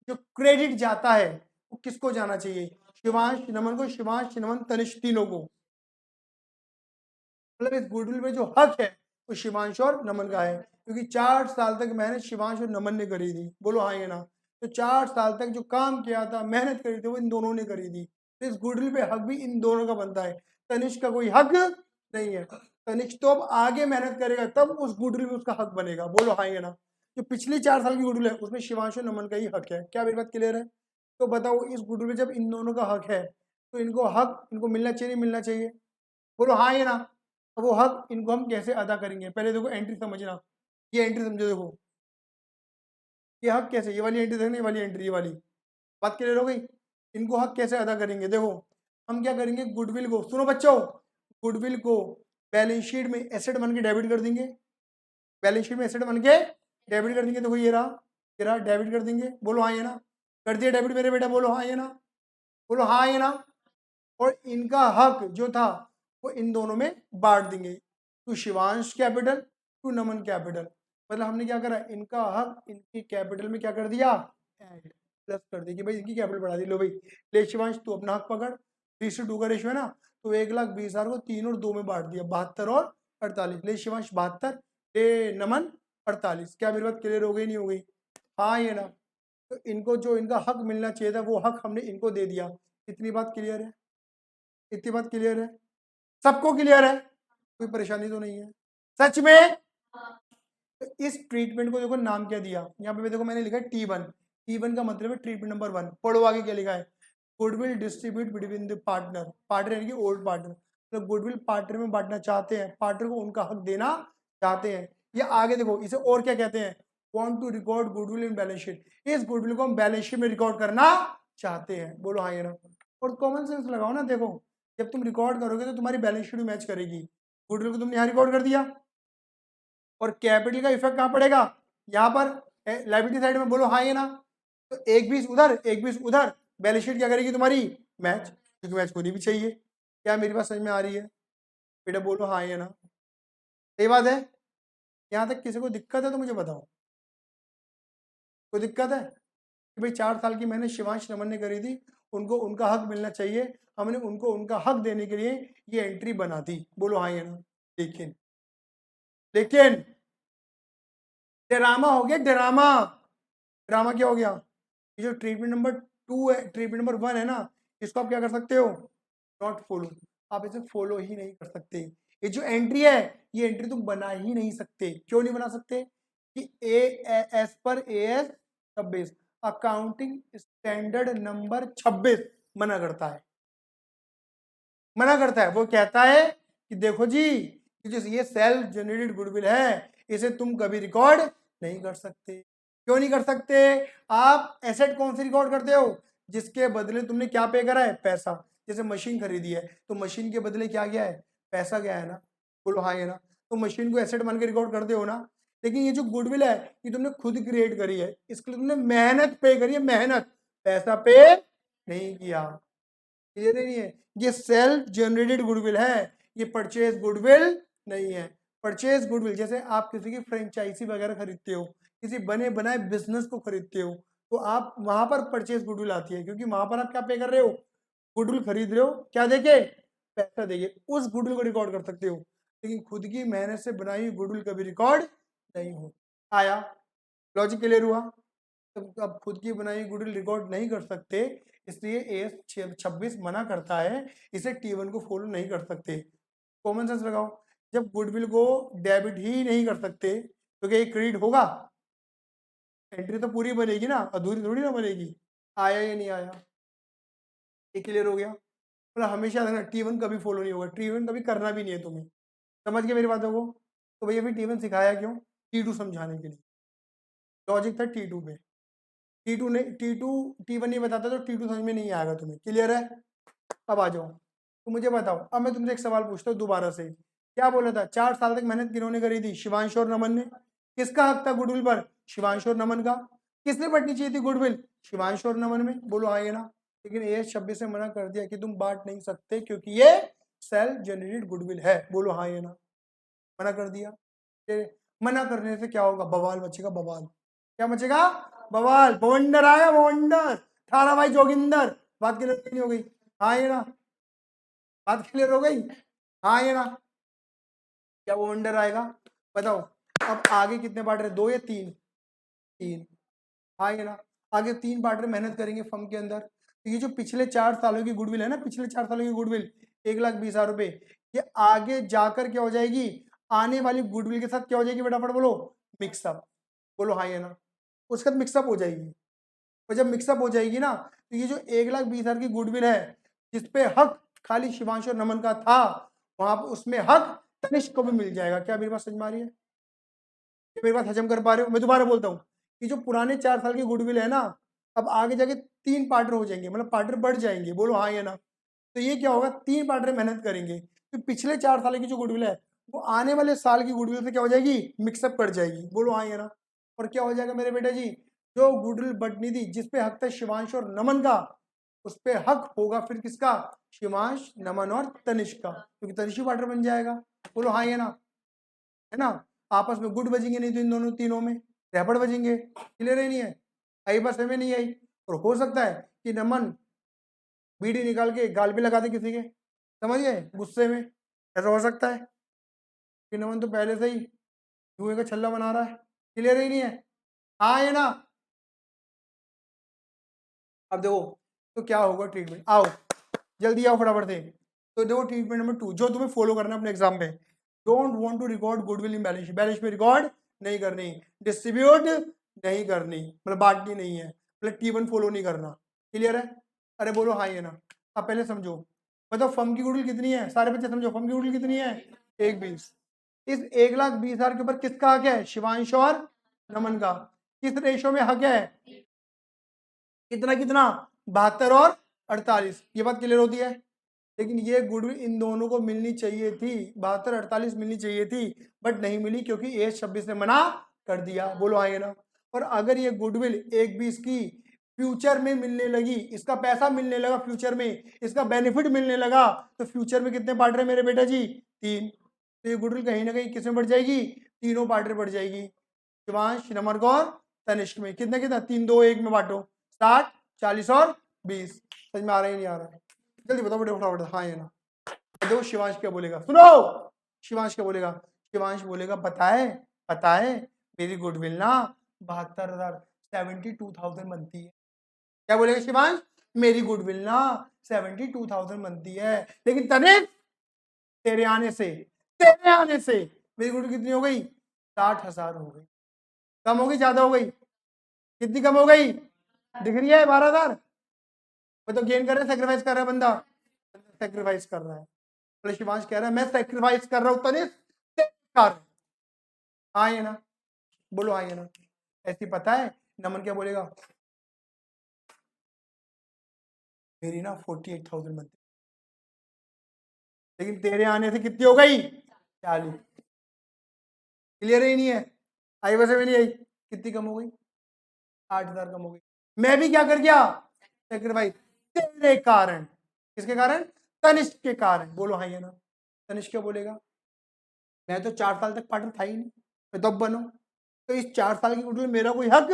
जो क्रेडिट जाता है वो किसको जाना चाहिए, शिवांश नमन को, शिवांश नमन तनिष्क तीनों को। मतलब इस गुडविल में जो हक है वो शिवांश और नमन का है, क्योंकि 4 साल तक मेहनत शिवांश और नमन ने करी थी। बोलो हाँ या ना। तो 4 साल तक जो काम किया था, मेहनत करी थी, वो इन दोनों ने करी थी। तो इस गुडविल पे हक भी इन दोनों का बनता है, तनिष्क का कोई हक नहीं है। तनिष्क तो अब आगे मेहनत करेगा तब उस गुडविल में उसका हक बनेगा। बोलो हाँ या ना। जो पिछली 4 साल की गुडविल है उसमें शिवांश और नमन का ही हक है। क्या मेरी बात क्लियर है। तो बताओ इस गुडविल में जब इन दोनों का हक है तो इनको हक, इनको मिलना चाहिए नहीं मिलना चाहिए, बोलो हाँ या ना। अब वो हक इनको हम कैसे अदा करेंगे, पहले देखो एंट्री समझना, ये एंट्री समझो, देखो ये हक कैसे, ये वाली एंट्री देखना, ये वाली एंट्री, ये वाली बात क्लियर हो गई। इनको हक कैसे अदा करेंगे, देखो हम क्या करेंगे, गुडविल को, सुनो बच्चों, गुडविल को बैलेंस शीट में एसेट बन के डेबिट कर देंगे, बैलेंस शीट में एसेट बन के डेबिट कर देंगे। देखो ये रहा डेबिट कर देंगे। बोलो हाँ ये ना, कर दिया डेबिट मेरे बेटा, बोलो हाँ ये ना, बोलो हाँ ये ना। और इनका हक जो था वो इन दोनों में बांट देंगे, to Shivansh capital to Naman capital. मतलब हमने क्या करा, इनका हक इनकी कैपिटल में क्या कर दिया, ऐड, प्लस कर दिया कि भाई इनकी कैपिटल बढ़ा दी। लो भाई ले शिवांश तू अपना हक पकड़, 3:2 का रेशियो है ना, तो 1,20,000 को 3 और 2 में बांट दिया, 72 और 48। ले शिवांश 72, ले नमन 48। क्या मेरी बात क्लियर हो गई नहीं हो गई, हाँ ये ना। तो इनको जो इनका हक मिलना चाहिए था वो हक हमने इनको दे दिया। इतनी बात क्लियर है, इतनी बात क्लियर है, सबको क्लियर है, कोई परेशानी तो नहीं है सच में। तो इस ट्रीटमेंट को देखो नाम क्या दिया, यहाँ पे देखो मैंने लिखा है T1। T1 का मतलब है ट्रीटमेंट नंबर 1। पढ़ो आगे क्या लिखा है, goodwill distribute between the partner, partner यानी कि ओल्ड पार्टनर, तो गुडविल पार्टनर में बांटना चाहते हैं, पार्टनर को उनका हक देना चाहते हैं। ये आगे देखो इसे और क्या कहते हैं, want to record goodwill in balance sheet, इस गुडविल को हम बैलेंस शीट में रिकॉर्ड करना चाहते हैं। बोलो हाँ ये ना। और कॉमन सेंस लगाओ ना, देखो जब तुम रिकॉर्ड करोगे तो तुम्हारी बैलेंस शीट मैच करेगी। गुडविल को तुमने यहाँ रिकॉर्ड कर दिया और कैपिटल का इफेक्ट कहाँ पड़ेगा, यहाँ पर लायबिलिटी साइड में। बोलो हाँ ये ना। तो एक 20 उधर एक 20 उधर, बैलेंस शीट क्या करेगी तुम्हारी, मैच, क्योंकि मैच होनी भी चाहिए। क्या मेरी बात समझ में आ रही है बेटा, बोलो हाँ ये ना। सही बात है। यहाँ तक किसी को दिक्कत है तो मुझे बताओ, कोई दिक्कत है कि भाई 4 साल की मेहनत शिवांश नमन ने करी थी, उनको उनका हक मिलना चाहिए, हमने उनको उनका हक देने के लिए ये एंट्री बना दी। बोलो हाँ ये ना। लेकिन लेकिन ड्रामा हो गया, ड्रामा। ड्रामा क्या हो गया, ये जो ट्रीटमेंट नंबर 2 है, ट्रीटमेंट नंबर 1 है ना, इसको आप क्या कर सकते हो, नॉट फॉलो, आप इसे फॉलो ही नहीं कर सकते। ये जो एंट्री है ये एंट्री तुम बना ही नहीं सकते। क्यों नहीं बना सकते? कि एस पर AS 26 अकाउंटिंग स्टैंडर्ड नंबर 26 मना करता है। मना करता है, वो कहता है कि देखो जी कि जो ये सेल्फ जनरेटेड गुडविल है इसे तुम कभी रिकॉर्ड नहीं कर सकते। क्यों नहीं कर सकते? आप एसेट कौन सी रिकॉर्ड करते हो? जिसके बदले तुमने क्या पे करा है? पैसा। जैसे मशीन खरीदी है तो मशीन के बदले क्या गया है? पैसा गया है ना। बोलो हाँ है ना। तो मशीन को एसेट मान के रिकॉर्ड करते हो ना। लेकिन ये जो गुडविल है ये तुमने खुद क्रिएट करी है, इसके लिए तुमने मेहनत पे करी है, मेहनत, पैसा पे नहीं किया। क्लियर नहीं है? ये सेल्फ जनरेटेड गुडविल है, ये परचेज गुडविल नहीं है। परचेज गुडविल जैसे आप किसी की फ्रेंचाइजी वगैरह खरीदते हो, किसी बने बनाए बिजनेस को खरीदते हो, तो आप वहां पर परचेज गुडविल आती है, क्योंकि वहां पर आप क्या पे कर रहे हो? गुडविल खरीद रहे हो, क्या देके? पैसा देके। उस गुडविल को रिकॉर्ड कर सकते हो, लेकिन खुद की मेहनत से बनाई हुई गुडविल कभी रिकॉर्ड नहीं हो। आया? लॉजिक क्लियर हुआ? तो अब खुद की बनाई हुई गुडविल रिकॉर्ड नहीं कर सकते, इसलिए AS 26 मना करता है, इसे T1 को फॉलो नहीं कर सकते। कॉमन सेंस लगाओ, जब गुडविल को डेबिट ही नहीं कर सकते तो क्या ये क्रेडिट होगा? एंट्री तो पूरी बनेगी ना, अधूरी थोड़ी ना बनेगी। आया या नहीं आया? ये क्लियर हो गया? मतलब हमेशा रखना T1 कभी फॉलो नहीं होगा, T1 कभी करना भी नहीं है तुम्हें। समझ गए मेरी बातों को? तो भैया फिर T1 सिखाया क्यों? T2 समझाने के लिए। लॉजिक था T2 पे। T2 ने T2 T1 नहीं बताता तो T2 समझ में नहीं आएगा तुम्हें। क्लियर है? अब आ जाओ, तो मुझे बताओ, अब मैं तुमसे एक सवाल पूछता हूँ दोबारा से। क्या बोला था? 4 साल तक मेहनत किन्होंने करी थी? शिवांश और नमन ने। किसका हक था गुडविल पर? शिवांश और नमन का। किसने बंटनी चाहिए थी गुडविल? शिवांश और नमन में। बोलो हाँ ये ना। लेकिन AS 26 ने मना कर दिया कि तुम बांट नहीं सकते क्योंकि ये सेल्फ जनरेटेड गुडविल है। बोलो हाँ ये ना। मना कर दिया। मना करने से क्या होगा? बवाल मचेगा, बवाल। क्या मचेगा? बवाल। बवंडर आया, बवंडर। थारा भाई जोगिंदर। बात क्लियर नहीं हो गई? हाँ ये ना। बात क्लियर हो गई? हाँ ये ना। क्या वो वंडर आएगा? बताओ। अब आगे कितने पार्ट रहे? 2 या 3? 3। हाँ ये ना। आगे 3 पार्ट में मेहनत करेंगे फर्म के अंदर, तो ये जो पिछले 4 सालों की गुडविल है ना, पिछले 4 सालों की गुडविल 1,20,000 रुपए, ये आगे जाकर क्या हो जाएगी? आने वाली गुडविल के साथ क्या हो जाएगी? फटाफट बोलो। मिक्सअप। बोलो हाँ ये ना। उसके बाद मिक्सअप हो जाएगी, और जब मिक्सअप हो जाएगी ना तो ये जो 1,20,000 की गुडविल है जिसपे हक खाली शिवांश और नमन का था, वहां पर उसमें हक तनिष्क को भी मिल जाएगा। क्या मेरी बात समझ में आ रही है? क्या मेरी बात हजम कर पा रहे हो? मैं दोबारा बोलता हूँ कि जो पुराने 4 साल की गुडविल है ना, अब आगे जाके 3 पार्टनर हो जाएंगे, मतलब पार्टनर बढ़ जाएंगे। बोलो हाँ या ना। तो ये क्या होगा? 3 पार्टनर मेहनत करेंगे, तो पिछले 4 साल की जो गुडविल है वो आने वाले साल की गुडविल से क्या हो जाएगी? मिक्सअप कर जाएगी। बोलो हाँ या ना। और क्या हो जाएगा मेरे बेटा जी? जो गुडविल बढ़नी थी जिसपे हक था शिवांश और नमन का, उस पे हक होगा फिर किसका? शिवांश, नमन और तनिष्क का, क्योंकि तनिष्क पार्टनर बन जाएगा। बोलो हाँ या ना। है ना? आपस में गुड बजेंगे नहीं तो इन दोनों तीनों में रैपड बजेंगे। क्लियर ही नहीं है? आई बस हमें नहीं आई। और हो सकता है कि नमन बीड़ी निकाल के गाल भी लगा दे किसी के, समझ गए, गुस्से में। ऐसा हो सकता है कि नमन तो पहले से ही जुए का छल्ला बना रहा है। क्लियर ही नहीं है? हाँ ये ना। अब देखो तो क्या होगा ट्रीटमेंट। आओ जल्दी आओ फटाफट से। तो देखो ट्रीटमेंट नंबर 2 जो तुम्हें फॉलो करना है अपने एग्जाम में। Don't want to record goodwill in balance sheet. Balance sheet में रिकॉर्ड नहीं करनी, डिस्ट्रीब्यूट नहीं करनी, मतलब बांटनी नहीं है, मतलब T1 फॉलो नहीं करना। क्लियर है? अरे बोलो हाँ ये ना। अब पहले समझो, बताओ फर्म की गुडविल कितनी है? सारे बच्चे समझो, फर्म की गुडविल कितनी है? 1,20,000। इस 1,20,000 के ऊपर किसका हक है? शिवांश और नमन का। किस रेशो में हक है? कितना कितना? 72 और 48। ये बात क्लियर होती है? लेकिन ये गुडविल इन दोनों को मिलनी चाहिए थी, 72-48 मिलनी चाहिए थी, बट नहीं मिली क्योंकि AS 26 ने मना कर दिया। बोलो आएगा ना। और अगर ये गुडविल 1,20 की फ्यूचर में मिलने लगी, इसका पैसा मिलने लगा फ्यूचर में, इसका बेनिफिट मिलने लगा, तो फ्यूचर में कितने पार्टनर है मेरे बेटा जी? 3। तो ये गुडविल कहीं ना कहीं किसमें बढ़ जाएगी? तीनों पार्टनर बढ़ जाएगी, शिवांश, नमन और तनिष्क में। कितना कितना? 3, 2, 1 में बांटो। 60, 40 और 20। समझ में आ रहा है नहीं आ रहा है? जल्दी बताओ बेटे फटाफट। हाँ ये ना। देखो शिवांश क्या बोलेगा, सुनो। शिवांश क्या बोलेगा? शिवांश बोलेगा पता है, पता है, मेरी गुडविल ना 72,000 72,000 बनती है। क्या बोलेगा शिवांश? मेरी गुडविल ना 72,000 बनती है, लेकिन तनिष्क तेरे आने से तेरे आने से मेरी गुड कितनी हो गई? 60,000 हो गई। कम हो गई ज्यादा हो गई? कितनी कम हो गई? दिख रही है 12,000। मैं तो गेन कर रहा है, सेक्रीफाइस कर रहा है बंदा, सेक्रीफाइस कर रहा है। बोले शिवांश कह रहा है मैं सेक्रीफाइस कर रहा हूँ तनिष कर। हाँ ये ना, बोलो हाँ ये ना। ऐसी पता है नमन क्या बोलेगा? मेरी ना 48,000 बनती, लेकिन तेरे आने से कितनी हो गई? 40। क्लियर ही नहीं है? आई वैसे भी नहीं आई, कितनी कम हो गई? 8,000 कम हो गई। मैं भी क्या कर गया? सेक्रीफाइस तेरे कारण। किसके कारण? तनिष्क के कारण। बोलो हाँ ये ना। तनिष्क क्या बोलेगा? मैं तो 4 साल तक पार्टनर था ही नहीं, मैं तो अब बनू, तो इस 4 साल की गुड में मेरा कोई हक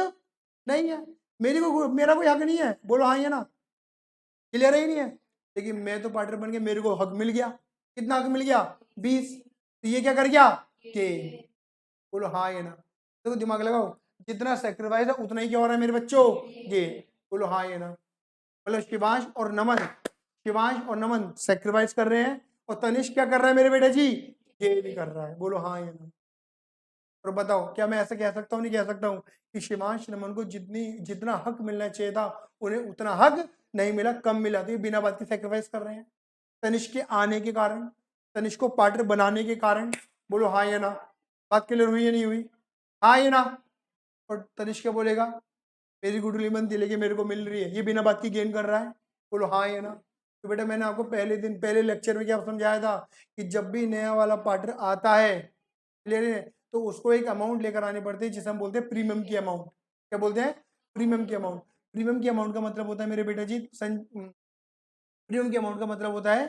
नहीं है, मेरा कोई हक नहीं है। बोलो हाँ ये ना। क्लियर ही नहीं है? लेकिन मैं तो पार्टनर बन के मेरे को हक मिल गया। कितना हक मिल गया? 20। तो ये क्या कर गया? के। बोलो हाँ ये ना। देखो दिमाग लगाओ, जितना सेक्रीफाइस है उतना ही क्या हो रहा है मेरे बच्चों? ये। बोलो हाँ ये ना। मतलब शिवांश और नमन सेक्रीफाइस कर रहे हैं, और तनिष्क क्या कर रहा है मेरे बेटे जी? ये भी कर रहा है। बोलो हाँ ये ना। और बताओ क्या मैं ऐसा कह सकता हूँ? नहीं कह सकता हूँ कि शिवांश नमन को जितना हक मिलना चाहिए था उन्हें उतना हक नहीं मिला, कम मिला, तो ये बिना बात के सेक्रीफाइस कर रहे हैं तनिष्क के आने के कारण, तनिष्क को पार्टनर बनाने के कारण। बोलो हाँ या ना। बात क्लियर हुई या नहीं हुई? हाँ या ना। और तनिष्क क्या बोलेगा? मेरी गुडविल बनती है लेकिन मेरे को मिल रही है, ये बिना बात की गेन कर रहा है। बोलो हाँ या ना। तो बेटा मैंने आपको पहले लेक्चर में क्या समझाया था कि जब भी नया वाला पार्टनर आता है, क्लियर है, तो उसको एक अमाउंट लेकर आनी पड़ती है जिसे हम बोलते हैं प्रीमियम की अमाउंट। क्या बोलते हैं? प्रीमियम की अमाउंट। प्रीमियम की अमाउंट का मतलब होता है मेरे बेटा जी प्रीमियम की अमाउंट का मतलब होता है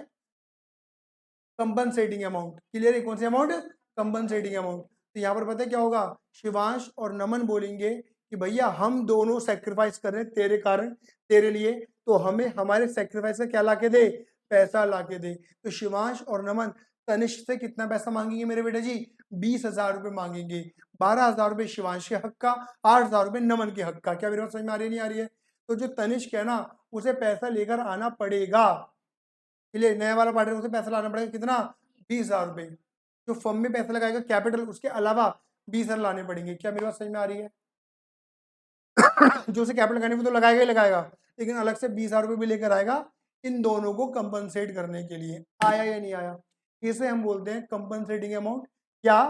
कंपनसेटिंग अमाउंट। क्लियर है? कौन सी अमाउंट? Compensating amount. तो यहाँ पर पता है क्या होगा? शिवांश और नमन बोलेंगे कि भैया हम दोनों सेक्रीफाइस कर रहे हैं तेरे कारण, तेरे लिए, तो हमें हमारे सेक्रीफाइस का क्या ला के दे? पैसा ला के दे। तो शिवांश और नमन तनिष्क से कितना पैसा मांगेंगे मेरे बेटे जी? 20,000 रुपये मांगेंगे। 12,000 रुपये शिवांश के हक का, 8,000 रुपये नमन के हक का। क्या मेरी बात समझ में आ रही है नहीं आ रही है? तो जो तनिष्क है ना, उसे पैसा लेकर आना पड़ेगा। इसलिए नया वाला पार्टनर उसे पैसा लाना पड़ेगा। कितना? 20,000 रुपये। जो फर्म में पैसा लगाएगा कैपिटल, उसके अलावा 20,000 लाने पड़ेंगे। क्या मेरी बात समझ में आ रही है? जो उसे कैपिटल लगाने में तो लगाएगा ही लगाएगा, लेकिन अलग से 20,000 रुपये भी लेकर आएगा इन दोनों को कंपनसेट करने के लिए। आया या नहीं आया? इसे हम बोलते हैं कंपनसेटिंग अमाउंट, या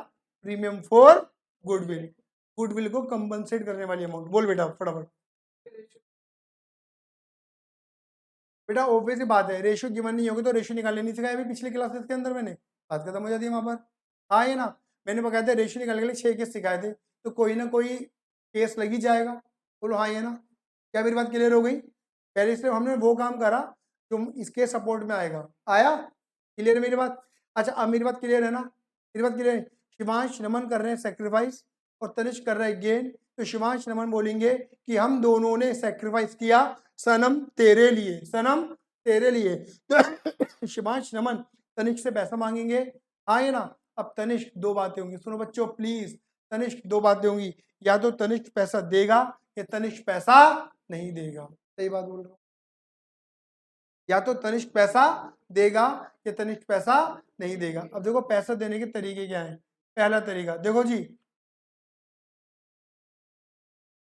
प्रीमियम फॉर गुडविल। गुडविल को कंपनसेट करने वाली अमाउंट। बोल बेटा फटाफट। बेटा ऑब्वियस ही बात है, रेशियो गिवन नहीं होगी तो रेशियो निकालने नहीं सिखाया अभी पिछले क्लासेस के अंदर मैंने, बात खत्म हो जाती है वहां पर। हाँ ये ना, मैंने बकायदा रेशियो निकालने के लिए 6 केस सिखाए थे, तो कोई ना कोई केस लग ही जाएगा। बोलो हाँ ये ना। क्या मेरी बात क्लियर हो गई? पहले से हमने वो काम करा जो इसके सपोर्ट में आएगा। आया? क्लियर है मेरी बात? अच्छा अब मेरी बात क्लियर है ना? मेरी बात क्लियर है? शिवांश नमन कर रहे हैं सेक्रीफाइस और तनिष्क कर रहा है गेन। तो शिवांश नमन बोलेंगे कि हम दोनों ने सेक्रीफाइस किया सनम तेरे लिए, सनम तेरे लिए। तो शिवांश नमन तनिष्क से पैसा मांगेंगे। हाँ ये ना। अब तनिष्क दो बातें होंगी, सुनो बच्चों प्लीज। तनिष्क दो बातें होंगी, या तो तनिष्क पैसा देगा या तनिष्क पैसा नहीं देगा। सही बात बोल रहा हूँ? या तो तनिष्क पैसा देगा या तनिष्क पैसा नहीं देगा। अब देखो पैसा देने के तरीके क्या है। पहला तरीका देखो जी,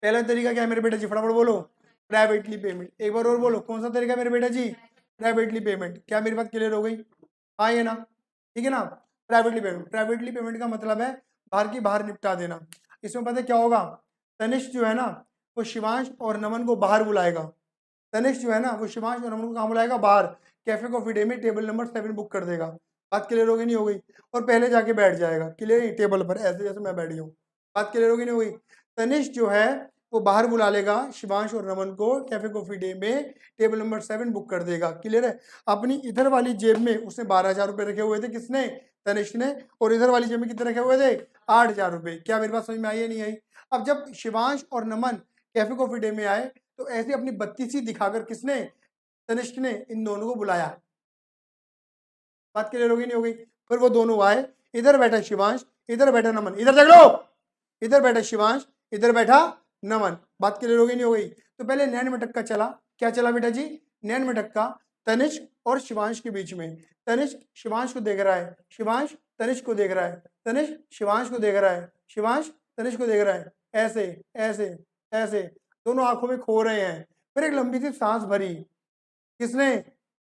पहला तरीका क्या है मेरे बेटा जी? फटाफट बोलो। Privately payment. एक बार और बोलो, कौन सा तरीका मेरे बेटा जी? Privately payment. क्या मेरी बात क्लियर हो गई? हाँ ये ना, ठीक है ना। प्राइवेटली पेमेंट, प्राइवेटली पेमेंट का मतलब है बाहर की बाहर निपटा देना। इसमें पता है क्या होगा? तनिष्क जो है ना, वो शिवांश और नमन को बाहर बुलाएगा। तनिष्क जो है ना, वो शिवांश और नमन को कहाँ बुलाएगा? बाहर। कैफे कॉफी डे में टेबल नंबर 7 बुक कर देगा। बात क्लियर हो गई नहीं हो गई? और पहले जाके बैठ जाएगा, क्लियर, टेबल पर ऐसे जैसे मैं बैठी हूँ। बात क्लियर हो गई नहीं हो गई? तनिष्क जो है वो बाहर बुला लेगा शिवांश और नमन को, कैफे कॉफी डे में टेबल नंबर 7 बुक कर देगा। क्लियर है? अपनी इधर वाली जेब में उसने 12,000 रुपए रखे हुए थे, किसने? तनिष्क ने। और इधर वाली जेब में कितने रखे हुए थे? 8,000 रुपए। क्या मेरी बात समझ में आई है नहीं आई? अब जब शिवांश और नमन कैफे कॉफी डे में आए, तो ऐसे अपनी बत्ती सी दिखाकर किसने? तनिष्क ने इन दोनों को बुलाया। बात क्लियर हो गई नहीं हो गई? फिर वो दोनों आए, इधर बैठा शिवांश, इधर बैठा नमन, इधर देख लो, इधर बैठा शिवांश, इधर बैठा नमन। बात क्लियर हो गई नहीं हो गई? तो पहले नैन में टक्का चला। क्या चला बेटा जी? नैन में टक्का तनिष्क और शिवांश के बीच में। तनिष्क शिवांश को देख रहा है, शिवांश तनिष्क को देख रहा है, तनिष्क शिवांश को देख रहा है, शिवांश तनिष्क को देख रहा है, ऐसे ऐसे ऐसे दोनों आंखों में खो रहे हैं। फिर एक लंबी सी सांस भरी, किसने?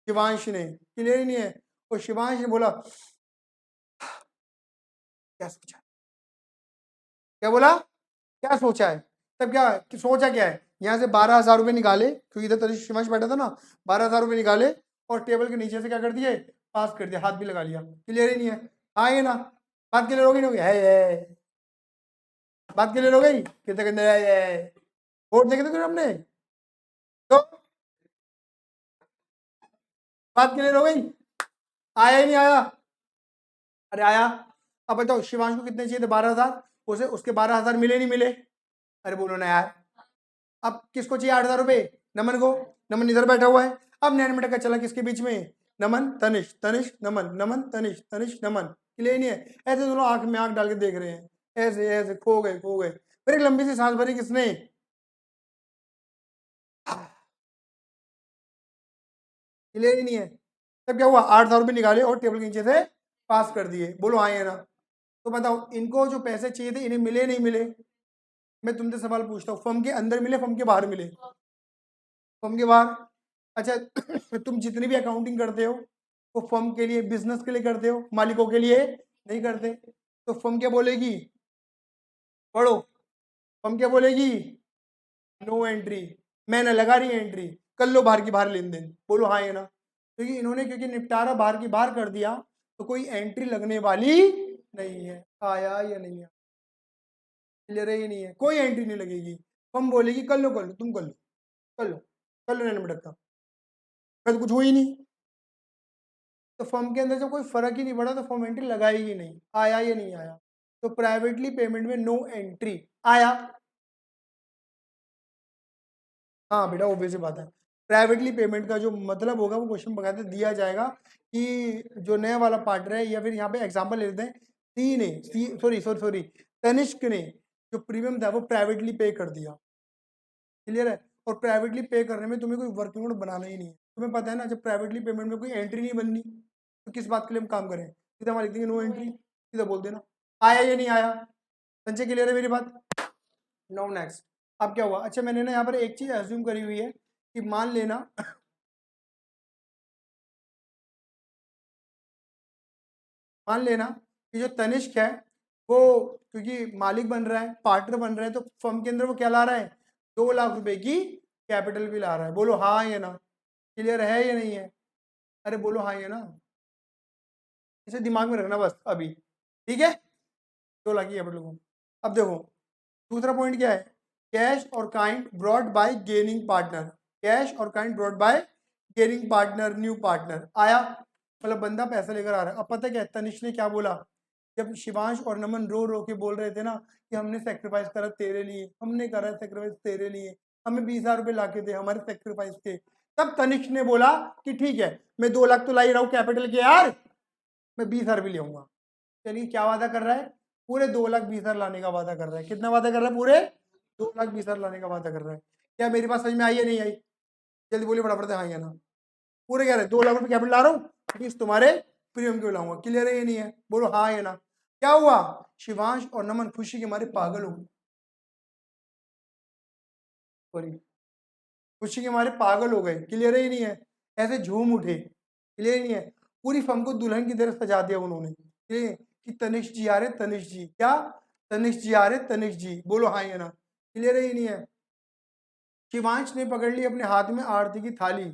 शिवांश ने। क्लियर ही नहीं है? और शिवांश ने बोला क्या सोचा, क्या बोला, क्या सोचा है? तब क्या सोचा क्या है? यहाँ से 12,000 रुपये निकाले, क्योंकि इधर तनिष्क शिवांश बैठा था ना, 12,000 रुपये निकाले और टेबल के नीचे से क्या कर दिए, पास कर दिया, हाथ भी लगा लिया। क्लियर ही नहीं है? हाँ ये ना, बात क्लियर होगी नहीं होगी? है बात क्लियर हो गई? कितने कितने है वोट देखे थे हमने तो, बात क्लियर हो गई? आया ही नहीं आया? अरे आया। अब बताओ शिवांश को कितने चाहिए थे? 12,000। उसे उसके 12,000 मिले नहीं मिले? अरे बोलो ना यार। अब किसको चाहिए 8,000 रुपये? नमन को। नमन इधर बैठा हुआ है। अब नैन में टक्कर चला किसके बीच में? नमन तनिष्क, तनिष्क नमन, नमन तनिष्क, तनिष्क नमन। क्लियर नहीं है? ऐसे दोनों आंख में आंख डाल के देख रहे हैं, ऐसे ऐसे खो गए खो गए। फिर एक लंबी सी सांस भरी, किसने? क्लियर ही नहीं है? तब क्या हुआ? 8,000 रुपये निकाले और टेबल के नीचे से पास कर दिए। बोलो हाँ या ना? तो बताओ इनको जो पैसे चाहिए थे इन्हें मिले नहीं मिले? मैं तुमसे सवाल पूछता हूँ, फर्म के अंदर मिले, फर्म के बाहर मिले? फर्म के बाहर। अच्छा तुम जितनी भी अकाउंटिंग करते हो वो फर्म के लिए, बिजनेस के लिए करते हो, मालिकों के लिए नहीं करते। तो फर्म क्या बोलेगी? पढ़ो। फर्म क्या बोलेगी? No entry. मैंने लगा रही है एंट्री, कर लो बाहर की बाहर लेन देन। बोलो हाँ या ना? क्योंकि इन्होंने निपटारा बाहर की बाहर कर दिया तो कोई एंट्री लगने वाली नहीं है। आया या नहीं आया? क्लियर है? ये नहीं है, कोई एंट्री नहीं लगेगी। फर्म बोलेगी कर लो कर लो, तुम कर लो कर लो कर लो, नैन में फिर तो कुछ हुई नहीं। तो फर्म के अंदर जब कोई फर्क ही नहीं पड़ा तो फर्म एंट्री लगाएगी नहीं। आया या नहीं आया? तो प्राइवेटली पेमेंट में नो एंट्री आया। हाँ बेटा ओबीसी बात है। प्राइवेटली पेमेंट का जो मतलब होगा वो क्वेश्चन बकायदा दिया जाएगा कि जो नया वाला पार्टनर है, या फिर यहाँ पे एग्जांपल ले लेते हैं, सी ने सॉरी सॉरी सॉरी तनिष्क ने जो प्रीमियम था वो प्राइवेटली पे कर दिया। क्लियर है? और प्राइवेटली पे करने में तुम्हें कोई वर्किंग नोट बनाना ही नहीं है। तुम्हें पता है ना, जब प्राइवेटली पेमेंट में कोई एंट्री नहीं बननी तो किस बात के लिए हम काम करें? सीधा हमारे लिख देंगे नो एंट्री, सीधा बोल देना। आया या नहीं आया? संजय क्लियर है मेरी बात? No next. अब क्या हुआ? अच्छा मैंने ना यहाँ पर एक चीज एज्यूम करी हुई है कि मान लेना कि जो तनिष्क है वो, क्योंकि मालिक बन रहा है, पार्टनर बन रहा है, तो फर्म के अंदर वो क्या ला रहा है? 2 लाख रुपए की कैपिटल भी ला रहा है। बोलो हाँ या ना? क्लियर है या नहीं है? अरे बोलो हाँ या ना? इसे दिमाग में रखना बस अभी, ठीक है? 2 लाख की कैपिटल को। अब देखो दूसरा पॉइंट क्या है? कैश और kind brought by gaining partner. Cash और kind brought by gaining partner, new partner आया, मतलब बंदा पैसा लेकर आ रहा है। अब पता क्या है तनिष्क ने क्या बोला? जब शिवांश और नमन रो रो के बोल रहे थे ना कि हमने सेक्रीफाइस करा तेरे लिए, हमने करा सेक्रीफाइस तेरे लिए, हमें 20,000 रुपये ला के दे, हमारे सेक्रीफाइस थे, तब तनिष्क ने बोला कि ठीक है मैं 2 लाख तो ला ही रहा हूँ कैपिटल के यार, मैं 20,000 भी ले आऊंगा। चलिए क्या वादा कर रहा है? पूरे 2,20,000 लाने का वादा कर रहा है। कितना वादा कर रहा है? पूरे 2,20,000 लाने का वादा कर रहा है। क्या मेरी बात समझ में आई या नहीं आई? जल्दी बोलिए फटाफट से हाँ या ना? पूरे कह रहे 2 लाख रुपए कैपिटल ला रहा हूँ, फीस तुम्हारे प्रीमियम के लाऊंगा। क्लियर है या नहीं है? बोलो हाँ या ना? क्या हुआ? शिवांश और नमन खुशी के मारे पागल हो गए, सॉरी खुशी के मारे पागल हो गए। क्लियर है या नहीं है? ऐसे झूम उठे। क्लियर ही नहीं है? पूरी फर्म को दुल्हन की तरह सजा दिया उन्होंने। ये कि तनिष्क जी आ रहे, तनिष्क जी क्या, तनिष्क जी आ रहे, तनिष्क जी। बोलो हाँ या ना? क्लियर है या नहीं है? शिवांश ने पकड़ ली अपने हाथ में आरती की थाली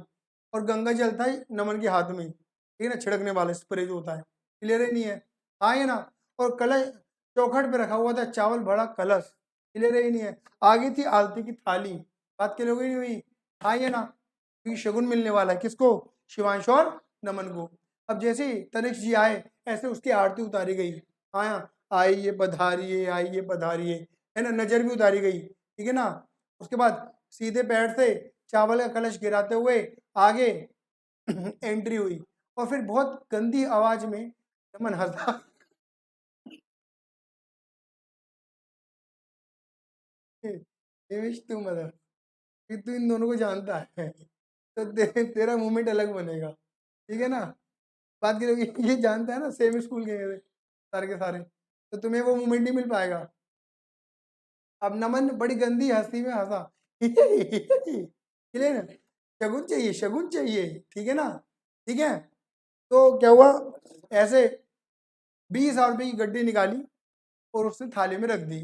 और गंगा जल था नमन के हाथ में, ठीक है ना, छिड़कने वाला स्प्रे जो होता है। क्लियर है नहीं है? हाँ या ना? और कलश चौखट पे रखा हुआ था चावल भरा कलश। क्लियर है ही नहीं है? आगे थी आरती की थाली। बात क्लियर हो गई नहीं हुई? हाँ या ना? क्योंकि शगुन मिलने वाला है किसको? शिवांश और नमन को। अब जैसे ही तनिष्क जी आए ऐसे उसकी आरती उतारी गई। हाँ आइए पधारिए, आइए पधारिए, है ना, नजर भी उतारी गई, ठीक है ना। उसके बाद सीधे पैर से चावल का कलश गिराते हुए आगे एंट्री हुई और फिर बहुत गंदी आवाज में नमन हंसा। देवेश तू मदर, कि तू इन दोनों को जानता है तो तेरा मूवमेंट अलग बनेगा, ठीक है ना। बात करोगे ये जानता है ना, सेम स्कूल गए थे। सारे के सारे, तो तुम्हें वो मोमेंट नहीं मिल पाएगा। अब नमन बड़ी गंदी हंसी में हंसा। क्लियर है? शगुन चाहिए, शगुन चाहिए, ठीक है ना? ठीक है, तो क्या हुआ, ऐसे 20,000 रुपये की गड्डी निकाली और उसने थाली में रख दी।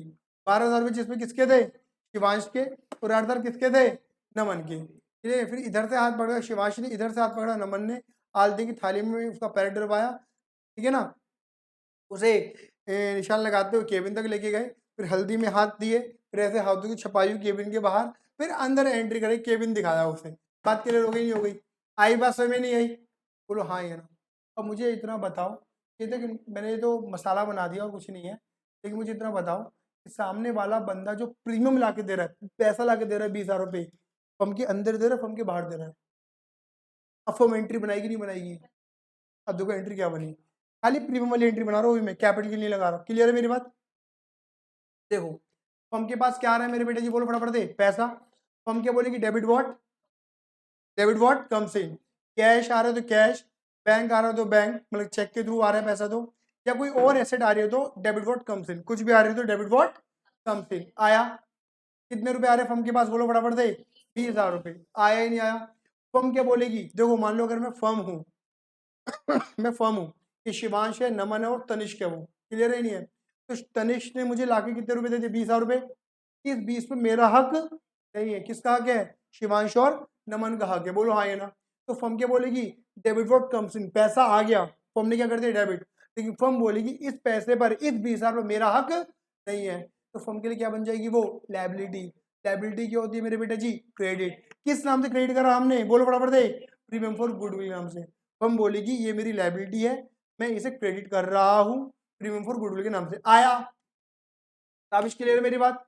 12,000 रुपये जिसमें किसके थे, शिवांश के, और 8,000 किसके थे, नमन के। ठीक है, फिर इधर से हाथ पकड़ा शिवांश ने, इधर से हाथ पकड़ा नमन ने, आलती की थाली में उसका पैर डरवाया, ठीक है ना, उसे निशान लगाते हुए केबिन तक लेके गए, फिर हल्दी में हाथ दिए, फिर ऐसे हाथों की छपाई हुई केबिन के बाहर, फिर अंदर एंट्री करे, केबिन दिखाया उसे। बात क्लियर हो गई नहीं हो गई? आई बात समझ में नहीं आई? बोलो हाँ या ना। अब मुझे इतना बताओ, ये देख मैंने तो मसाला बना दिया और कुछ नहीं है, लेकिन मुझे इतना बताओ कि सामने वाला बंदा जो प्रीमियम ला के दे रहा है, पैसा ला के दे रहा है 20,000 रुपये, फर्म के अंदर दे रहा है, फर्म के बाहर दे रहा है, अब फर्म एंट्री बनाएगी नहीं बनाएगी? अब देखो एंट्री क्या बनी, खाली प्रीमियम वाली एंट्री बना रहा हूँ मैं, कैपिटल के लिए लगा रहा हूँ। क्लियर है मेरी बात? देखो फर्म के पास क्या आ रहा है मेरे बेटे जी, बोलो फटाफट दे, पैसा। फर्म क्या बोलेगी, debit what, debit what comes in, cash आ रहा है तो कैश, बैंक आ रहा है तो बैंक, मतलब चेक के थ्रू आ रहा है पैसा तो, या कोई और एसेट आ रही है तो डेबिट व्हाट कम्स इन, कुछ भी आ रही है तो डेबिट व्हाट कम्स इन। आया, कितने रुपए आ रहे हैं फर्म के पास, बोलो फटाफट दे, 20,000 रुपये। आया ही नहीं आया? फर्म क्या बोलेगी, देखो मान लो अगर मैं फर्म हूँ मैं फर्म हूँ, कि शिवांश है, नमन है और तनिष्क है, वो क्लियर है नहीं है? तो तनिष्क ने मुझे लाके कितने रुपए दे दिए, 20,000 रुपये। इस 20 पे मेरा हक नहीं है, किसका हक है, शिवांश और नमन का हक है, बोलो हाँ या ना? तो फर्म क्या बोलेगी, डेबिट व्हाट कम्स इन, पैसा आ गया, फर्म ने क्या कर दिया, डेबिट, लेकिन फर्म बोलेगी इस पैसे पर, इस 20,000 पर मेरा हक नहीं है, तो फर्म के लिए क्या बन जाएगी, वो लायबिलिटी। लायबिलिटी क्या होती है मेरे बेटा जी, क्रेडिट। किस नाम से क्रेडिट करा हमने, बोलो फटाफट दे, प्रीमियम फॉर गुडविल नाम से। फर्म बोलेगी ये मेरी लायबिलिटी है, मैं इसे क्रेडिट कर रहा हूँ प्रीमियम फॉर गुडविल के नाम से। आया, काबिश क्लियर है मेरी बात?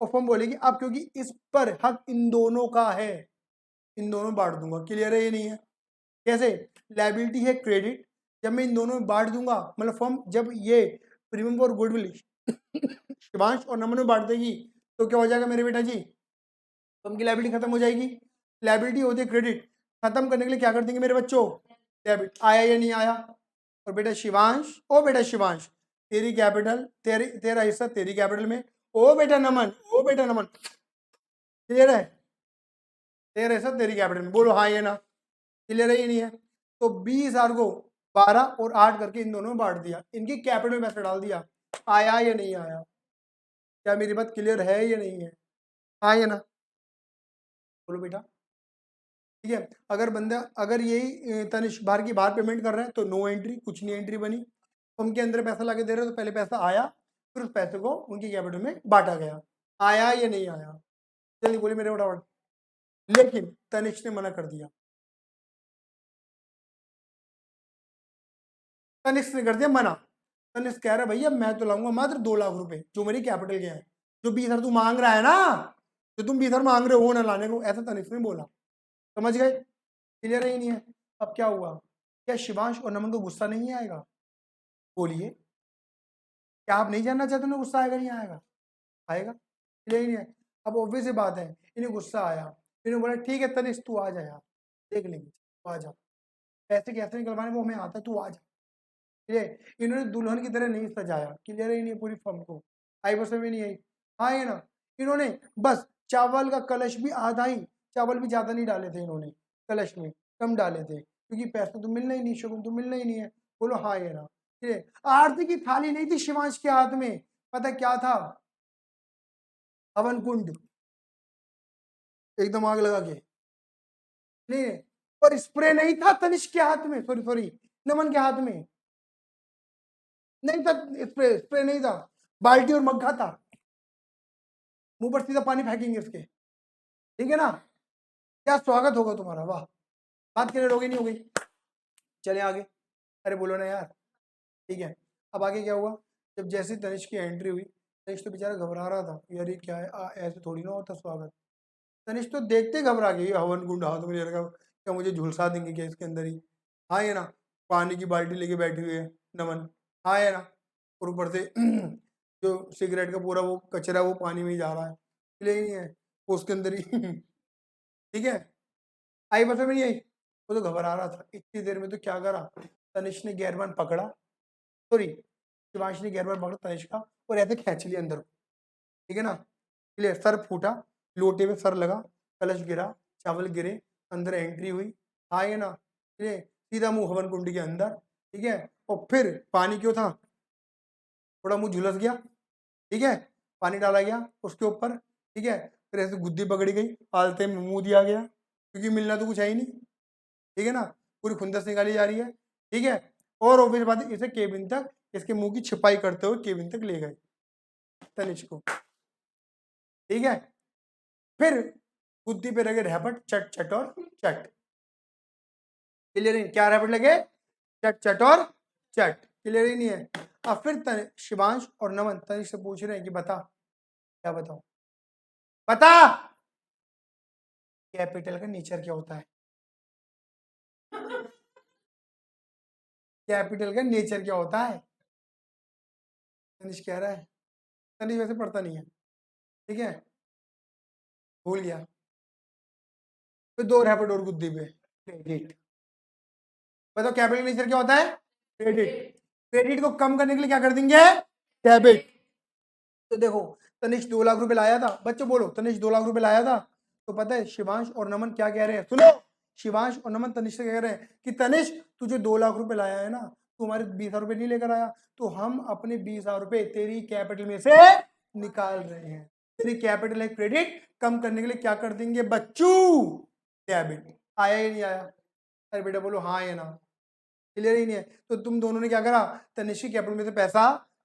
और फर्म बोलेगी अब क्योंकि इस पर हक इन दोनों का है, इन दोनों बांट दूंगा। क्लियर है ये नहीं है? कैसे, लायबिलिटी है क्रेडिट, जब मैं इन दोनों में बांट दूंगा, मतलब फर्म जब ये प्रीमियम फॉर गुडविल शिवांश और नमन में बांट देगी, तो क्या हो जाएगा मेरे बेटा जी, फर्म की लायबिलिटी खत्म हो जाएगी। लायबिलिटी होती है क्रेडिट, खत्म करने के लिए क्या कर देंगे मेरे बच्चों, डेबिट। आया या नहीं आया? और बेटा शिवांश, ओ बेटा शिवांश, तेरी कैपिटल, तेरा हिस्सा तेरी कैपिटल में। ओ बेटा नमन, ओ बेटा नमन, क्लियर है, तेरा हिस्सा तेरी कैपिटल में, बोलो हाँ या ना? क्लियर है ये नहीं है? तो 20,000 को 12 और 8 करके इन दोनों में बांट दिया, इनकी कैपिटल में पैसा डाल दिया। आया या नहीं आया? क्या मेरी बात क्लियर है या नहीं है? हाँ या ना? बोलो बेटा। ठीक है, अगर बंदा, अगर यही तनिष्क बाहर की बाहर पेमेंट कर रहा है तो नो एंट्री, कुछ नहीं एंट्री बनी। उनके अंदर पैसा ला के दे रहे हो तो पहले पैसा आया, फिर उस पैसे को उनकी कैपिटल में बांटा गया। आया या नहीं आया? जल्दी बोलिए मेरे फटाफट। लेकिन तनिष्क ने मना कर दिया, तनिष्क ने कर दिया मना। तनिष्क कह रहा है भैया मैं तो लाऊंगा मात्र 2 लाख रुपए, जो मेरी कैपिटल के हैं, जो 20,000 तू मांग रहा है ना, जो तुम 20,000 मांग रहे हो वो ना लाने को, ऐसा तनिष्क ने बोला। समझ गए? क्लियर है ही नहीं है? अब क्या हुआ, क्या शिवांश और नमन को गुस्सा नहीं आएगा? बोलिए, क्या आप नहीं जानना चाहते उन्हें गुस्सा आएगा नहीं आएगा? आएगा, क्लियर ही नहीं है? अब ऑब्वियस सी बात है, इन्हें गुस्सा आया, इन्होंने बोला ठीक है तनिष्क तू आ जा यार, देख लेंगे, तू आ जा, पैसे कैसे निकलवाने वो हमें आता है, तू आ जा। क्लियर? इन्होंने दुल्हन की तरह नहीं सजाया। क्लियर ही नहीं पूरी फर्म को? आई बस में नहीं आई? हाँ है ना? इन्होंने बस चावल का कलश भी आधा ही, चावल भी ज्यादा नहीं डाले थे इन्होंने कलश में, कम डाले थे, क्योंकि पैसा तो मिलना ही नहीं, शगुन तो मिलना ही नहीं है। बोलो हाँ ये ना? आरती की थाली नहीं थी शिवांश के हाथ में, पता क्या था, हवन कुंड, एकदम आग लगा के। नहीं, और स्प्रे नहीं था तनिष्क के हाथ में, सॉरी सॉरी, नमन के हाथ में नहीं था स्प्रे, स्प्रे नहीं था, बाल्टी और मग्घा था, मुंह पर सीधा पानी फेंकेंगे इसके, ठीक है ना? क्या स्वागत होगा तुम्हारा, वाह। बात क्लियर हो गई नहीं हो गई? चले आगे, अरे बोलो ना यार। ठीक है, अब आगे क्या हुआ, जब जैसे तनिष्क की एंट्री हुई, तनिष्क तो बेचारा घबरा रहा था, यार ये क्या है, ऐसे थोड़ी ना होता स्वागत। तनिष्क तो देखते ही घबरा गई, हवन कुंड हाथ में ले रखा, क्या मुझे झुलसा देंगे क्या इसके अंदर ही? हाँ ये ना, पानी की बाल्टी लेके बैठी हुई है नमन, हाँ ये ना, और ऊपर से जो सिगरेट का पूरा वो कचरा वो पानी में ही जा रहा है, इसलिए नहीं है वो उसके अंदर ही ठीक है, आई बस में नहीं आई? वो तो घबरा रहा था, इतनी देर में तो क्या करा, तनिष्क ने गियरमैन पकड़ा, सॉरी शिवांश ने गैर बार पकड़ा तनिष्का और ऐसे खींच लिया अंदर, ठीक है ना। क्लियर। सर फूटा, लोटे में सर लगा, कलश गिरा, चावल गिरे, अंदर एंट्री हुई, आए ना, ठीक है, सीधा मुंह हवन कुंडी के अंदर, ठीक है। और फिर पानी क्यों था, थोड़ा मुंह झुलस गया, ठीक है, पानी डाला गया उसके ऊपर, ठीक है। फिर ऐसे गुद्दी पकड़ी गई, आलते में मुंह दिया गया, क्योंकि मिलना तो कुछ है ही नहीं, ठीक है ना। पूरी खुंदस निकाली जा रही है, ठीक है। और ऑब्वियस बात है, इसे केबिन तक, इसके मुंह की छिपाई करते हुए केबिन तक ले गए तनिष्क को, ठीक है। फिर गुद्दी पे लगे रैपट, चट चट और चट। क्लियर है, क्या रैपट लगे, चट चट और चट। क्लियर ही नहीं है। अब फिर शिवांश और नमन तनिष्क से पूछ रहे हैं कि बता, क्या बताओ, बता कैपिटल का नेचर क्या होता है, कैपिटल का नेचर क्या होता है। तनिष्क कह रहा है, तनिष्क वैसे पढ़ता नहीं है, ठीक है, भूल गया। फिर दो रैपट और गुद्दी पे, क्रेडिट। बताओ कैपिटल नेचर क्या होता है, क्रेडिट। क्रेडिट को कम करने के लिए क्या कर देंगे, डेबिट। तो देखो तनिष्क 2 लाख रुपए लाया था, बच्चों बोलो तनिष्क 2 लाख रुपए लाया था, तो पता है शिवांश और नमन क्या कह रहे हैं, सुनो। शिवांश और नमन तनिष्क से कह रहे हैं कि तनिष्क तुझे 2 लाख रुपए लाया है ना, तू हमारे 20,000 रुपए नहीं लेकर आया, तो हम अपने 20,000 रुपए तेरी कैपिटल में से निकाल रहे हैं। तेरी कैपिटल है क्रेडिट, कम करने के लिए क्या कर देंगे बच्चों, डेबिट। आया ही नहीं आया, अरे बेटा बोलो हाँ या ना, क्लियर ही नहीं है। तो तुम दोनों ने क्या करा, तनिष्क की कैपिटल में से पैसा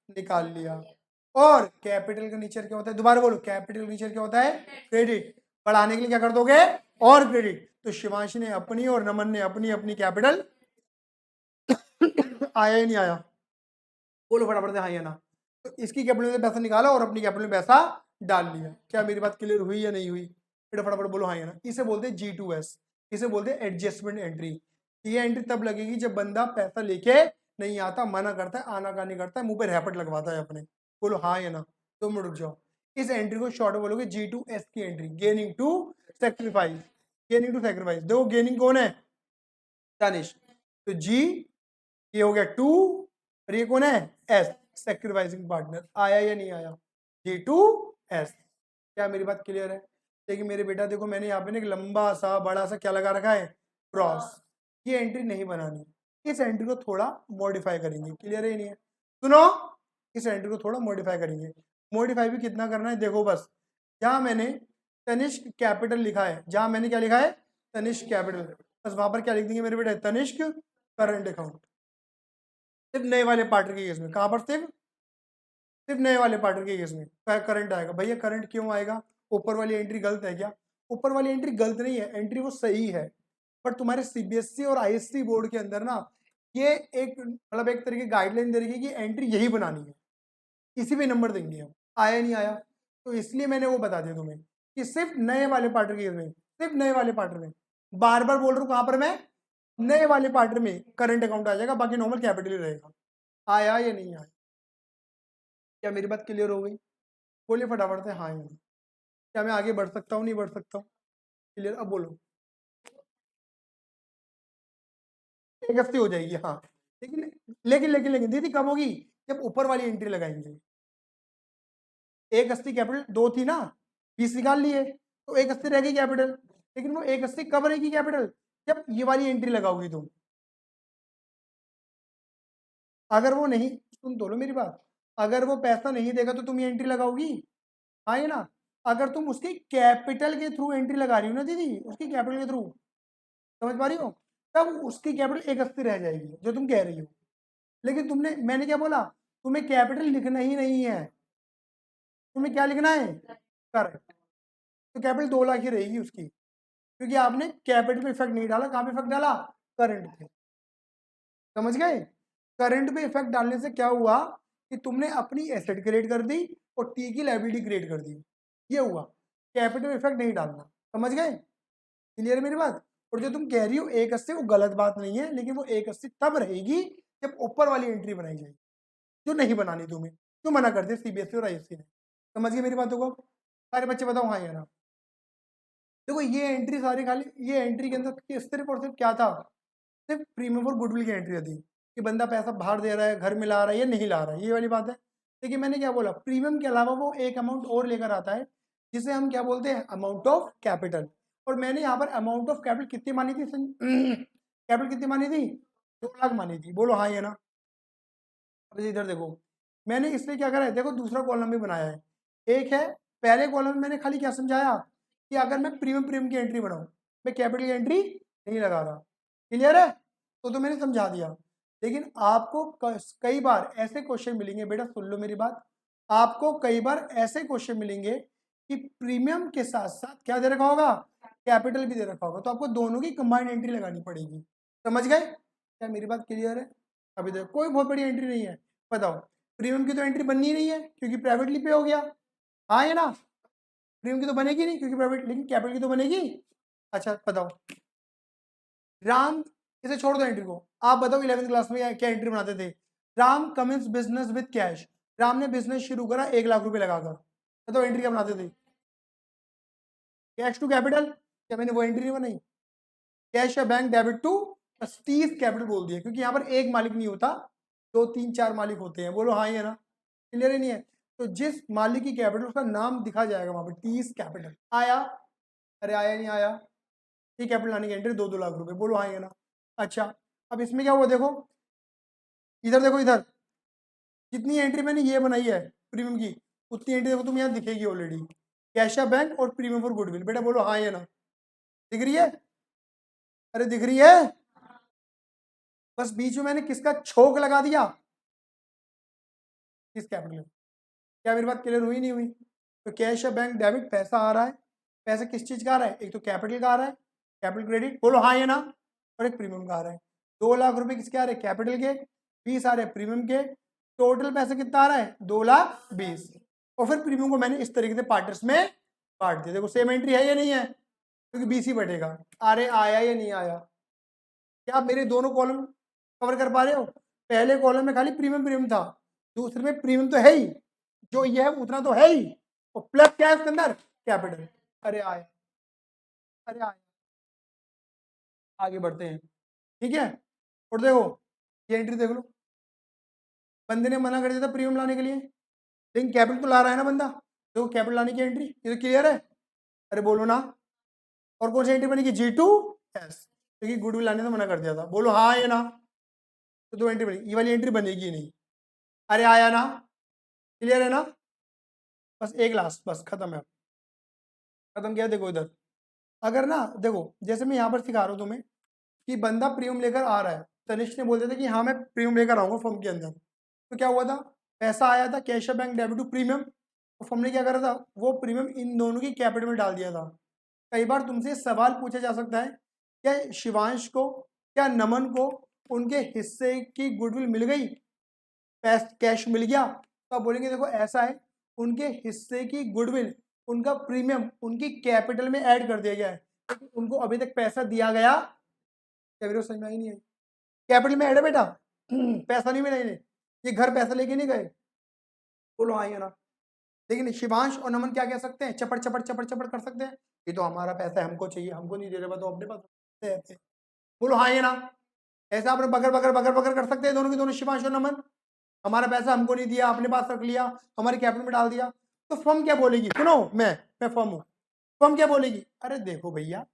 निकाल लिया। और कैपिटल का नेचर क्या होता है, दोबारा बोलो, कैपिटल का नेचर क्या होता है, क्रेडिट। बढ़ाने के लिए क्या कर दोगे, और क्रेडिट। तो शिवांश ने अपनी और नमन ने अपनी अपनी कैपिटल आया ही नहीं आया, बोलो फटाफट से हाँ या ना। तो इसकी कैपिटल में पैसा निकाला और अपनी कैपिटल में पैसा डाल लिया। क्या मेरी बात क्लियर हुई या नहीं हुई, बेटा फटाफट बोलो हाँ या ना। इसे बोलते हैं G2S, इसे बोलते हैं एडजस्टमेंट एंट्री। ये एंट्री तब लगेगी जब बंदा पैसा लेके नहीं आता, मना करता है, आनाकानी करता है, मुंह पे रैपट लगवाता है अपने। बोलो हाँ या ना, 2 मिनट रुक जाओ। इस एंट्री को शॉर्ट बोलोगे G2S की entry, gaining to sacrifice. Gaining to sacrifice, देखो गेनिंग कौन है, तनिष्क। तो G, ये हो गया 2, और ये कौन है, S, सेक्रीफाइसिंग पार्टनर। आया या नहीं आया, G2S। क्या मेरी बात क्लियर है। लेकिन मेरे बेटा देखो मैंने यहाँ पे ना एक लंबा सा बड़ा सा क्या लगा रखा है, क्रॉस। ये एंट्री नहीं बनानी, इस एंट्री को थोड़ा मॉडिफाई करेंगे। क्लियर है नहीं है, सुनो, इस एंट्री को थोड़ा मॉडिफाई करेंगे। मॉडिफाई भी कितना करना है, देखो बस, जहाँ मैंने तनिष्क कैपिटल लिखा है, जहाँ मैंने क्या लिखा है, तनिष्क कैपिटल, बस वहां पर क्या लिख देंगे मेरे बेटे, तनिष्क करंट अकाउंट। सिर्फ नए वाले पार्टनर के केस में, कहाँ पर सिर्फ सिर्फ नए वाले पार्टनर के केस में करंट आएगा। भैया करंट क्यों आएगा, ऊपर वाली एंट्री गलत है क्या, ऊपर वाली एंट्री गलत नहीं है, एंट्री वो सही है, पर तुम्हारे सीबीएसई और आईएससी बोर्ड के अंदर ना ये एक मतलब एक तरीके गाइडलाइन दे रही है कि एंट्री यही बनानी है, इसी पे नंबर देंगे हम। आया नहीं आया, तो इसलिए मैंने वो बता दिया तुम्हें कि सिर्फ नए वाले पार्टनर के केस में, सिर्फ नए वाले पार्टनर में, बार बार बोल रहा हूँ कहाँ पर मैं, नए वाले पार्टनर में करंट अकाउंट आ जाएगा, बाकी नॉर्मल कैपिटल ही रहेगा। आया या नहीं आया, क्या मेरी बात क्लियर हो गई, बोलिए फटाफट से हाँ या नहीं। क्या मैं आगे बढ़ सकता हूँ, नहीं बढ़ सकता हूँ, क्लियर, अब बोलो। एक हफ्ते हो जाएगी हाँ, लेकिन लेकिन लेकिन लेकिन दीदी कब होगी, जब ऊपर वाली एंट्री लगाएंगे। 180 कैपिटल 2 थी ना, 20 निकाल लिए, तो 180 रहेगी कैपिटल, लेकिन वो 180 कब रहेगी कैपिटल, जब ये वाली एंट्री लगाओगी तुम। अगर वो नहीं, सुन तो लो मेरी बात, अगर वो पैसा नहीं देगा तो तुम ये एंट्री लगाओगी, हाँ ये ना। अगर तुम उसकी कैपिटल के थ्रू एंट्री लगा रही हो ना दीदी, उसकी कैपिटल के थ्रू, समझ पा रही हो, तब उसकी कैपिटल 180 रह जाएगी जो तुम कह रही हो। लेकिन तुमने, मैंने क्या बोला, तुम्हें कैपिटल लिखना ही नहीं है, तुम्हें क्या लिखना है, करेक्ट। तो कैपिटल 2 लाख ही रहेगी उसकी, क्योंकि आपने कैपिटल पे इफेक्ट नहीं डाला, कहाँ पे इफेक्ट डाला, करंट पे। समझ गए, करंट पे इफेक्ट डालने से क्या हुआ कि तुमने अपनी एसेट क्रिएट कर दी और टी की लायबिलिटी क्रिएट कर दी, ये हुआ, कैपिटल इफेक्ट नहीं डालना। समझ गए, क्लियर है मेरी बात। और जो तुम कह रही हो 180, वो गलत बात नहीं है, लेकिन वो 180 तब रहेगी जब ऊपर वाली एंट्री बनाई जाएगी, जो नहीं बनानी तुम्हें, क्यों मना कर दिया सीबीएसई और आईएससी ने। समझ गए मेरी बातों को, सारे बच्चे बताओ हाँ या ना। देखो ये एंट्री सारी खाली, ये एंट्री के अंदर सिर्फ और सिर्फ क्या था, सिर्फ प्रीमियम और गुडविल की एंट्री थी। कि बंदा पैसा बाहर दे रहा है, घर में ला रहा है या नहीं ला रहा है, ये वाली बात है। देखिए मैंने क्या बोला, प्रीमियम के अलावा वो एक अमाउंट और लेकर आता है जिसे हम क्या बोलते हैं, अमाउंट ऑफ कैपिटल। और मैंने यहाँ पर अमाउंट ऑफ कैपिटल कितनी मानी थी, कैपिटल कितनी मानी थी, 2 लाख मानी थी। बोलो हाँ, ये ना। अब इधर देखो, मैंने इसमें क्या करा है, देखो दूसरा कॉलम भी बनाया है। एक है, पहले कॉलम में मैंने खाली क्या समझाया कि अगर मैं प्रीमियम की एंट्री बनाऊं, मैं कैपिटल की एंट्री नहीं लगा रहा। क्लियर है? तो मैंने समझा दिया। लेकिन आपको कई बार ऐसे क्वेश्चन मिलेंगे, बेटा सुन लो मेरी बात, आपको कई बार ऐसे क्वेश्चन मिलेंगे कि प्रीमियम के साथ साथ क्या दे रखा होगा, कैपिटल भी दे रखा होगा, तो आपको दोनों की कंबाइंड एंट्री लगानी पड़ेगी। समझ गए? क्या मेरी बात क्लियर है? अभी देखो कोई बहुत बड़ी एंट्री नहीं है, बताओ। प्रीमियम की तो एंट्री बननी ही नहीं है क्योंकि प्राइवेटली पे हो गया, हाँ है ना। प्रीमियम की तो बनेगी नहीं क्योंकि प्राइवेट, लेकिन कैपिटल की तो बनेगी। अच्छा बताओ, राम, इसे छोड़ दो एंट्री को, आप बताओ 11th क्लास में क्या एंट्री बनाते थे। Ram Cummins business with cash, Ram ने बिजनेस शुरू करा 1 लाख रुपए लगाकर, बताओ एंट्री क्या बनाते थे, कैश टू कैपिटल। क्या मैंने वो एंट्री नहीं बनाई, कैश या बैंक डेबिट टू 30 कैपिटल बोल दिया, क्योंकि यहाँ पर एक मालिक नहीं होता, 2 3 4 मालिक होते हैं। बोलो हाँ, ये ना। क्लियर ही नहीं है? तो जिस मालिक की कैपिटल, उसका नाम दिखा जाएगा वहां पर, 30 कैपिटल आया। अरे आया नहीं आया, ये कैपिटल लाने की एंट्री 2 लाख रुपए। बोलो हाँ, ये ना। अच्छा अब इसमें क्या हुआ, देखो इधर देखो, इधर जितनी एंट्री मैंने ये बनाई है प्रीमियम की, उतनी एंट्री देखो तुम यहाँ दिखेगी ऑलरेडी, कैश बैंक और प्रीमियम फॉर गुडविल। बेटा बोलो हाँ, ये ना। दिख रही है? अरे दिख रही है? बस बीच में मैंने किसका छोक लगा दिया, किस कैपिटल। क्या मेरी बात क्लियर हुई नहीं हुई? तो कैश या बैंक डेबिट, पैसा आ रहा है, पैसा किस चीज का आ रहा है, एक तो कैपिटल का आ रहा है, कैपिटल क्रेडिट, बोलो हाँ ये ना, और एक प्रीमियम का आ रहा है। 2 लाख रुपए किसके आ रहे हैं, कैपिटल के, 20 आ रहे हैं प्रीमियम के, टोटल पैसा कितना आ रहा है, 2,20,000। और फिर प्रीमियम को मैंने इस तरीके से पार्टर्स में बांट दिया। देखो सेम एंट्री है या नहीं है, क्योंकि 20 ही बढ़ेगा। अरे आया या नहीं आया? क्या आप मेरे दोनों कॉलम कवर कर पा रहे हो? पहले कॉलम में खाली प्रीमियम प्रीमियम था, दूसरे में प्रीमियम तो है ही, जो ये है उतना तो है ही, और प्लस क्या है उसके अंदर, कैपिटल। अरे आए, अरे आए, आगे बढ़ते हैं, ठीक है। और देखो ये एंट्री देख लो, बंदे ने मना कर दिया था प्रीमियम लाने के लिए, लेकिन कैपिटल तो ला रहा है ना बंदा, देखो कैपिटल लाने की एंट्री, ये तो क्लियर है। अरे बोलो ना। और कौन सी एंट्री बनेगी, G2S, क्योंकि गुडविल लाने से मना कर दिया था। बोलो हाँ ये ना। तो 2 एंट्री बनेगी, ये वाली एंट्री बनेगी नहीं। अरे आया ना, क्लियर है ना। बस एक लास्ट, बस खत्म है, खत्म किया। देखो इधर, अगर ना देखो, जैसे मैं यहाँ पर सिखा रहा हूँ तुम्हें कि बंदा प्रीमियम लेकर आ रहा है, तनिष्क ने बोल दिया था कि हाँ मैं प्रीमियम लेकर आऊंगा फर्म के अंदर, तो क्या हुआ था, पैसा आया था cash bank debit to premium, तो फर्म ने क्या करा था, वो प्रीमियम इन दोनों की कैपिटल में डाल दिया था। कई बार तुमसे सवाल पूछा जा सकता है, क्या शिवांश को, क्या नमन को उनके हिस्से की गुडविल मिल गई, कैश मिल गया, तो आप बोलेंगे देखो ऐसा है, उनके हिस्से की गुडविल, उनका प्रीमियम उनकी कैपिटल में ऐड कर दिया गया है, तो उनको अभी तक पैसा दिया गया, क्या मेरे को समझ में आई नहीं आई, कैपिटल में ऐड है बेटा, पैसा नहीं मिला इन्हें, ये घर पैसा लेके नहीं गए। बोलो हाँ या ना। लेकिन शिवांश और नमन क्या कह सकते हैं, चपड़ चपड़ चपड़ चपड़ कर सकते हैं, ये तो हमारा पैसा है, हमको चाहिए, हमको नहीं दे रहे, तो अपने पास। बोलो हाँ या ना। ऐसा आपने बगर बगर बगर बगर कर सकते हैं दोनों के दोनों, शिवांश और नमन, हमारा पैसा हमको नहीं दिया, अपने पास रख लिया, हमारी कैपिटल में डाल दिया। तो फर्म क्या बोलेगी, सुनो, मैं फर्म हूँ, फर्म क्या बोलेगी, अरे देखो भैया,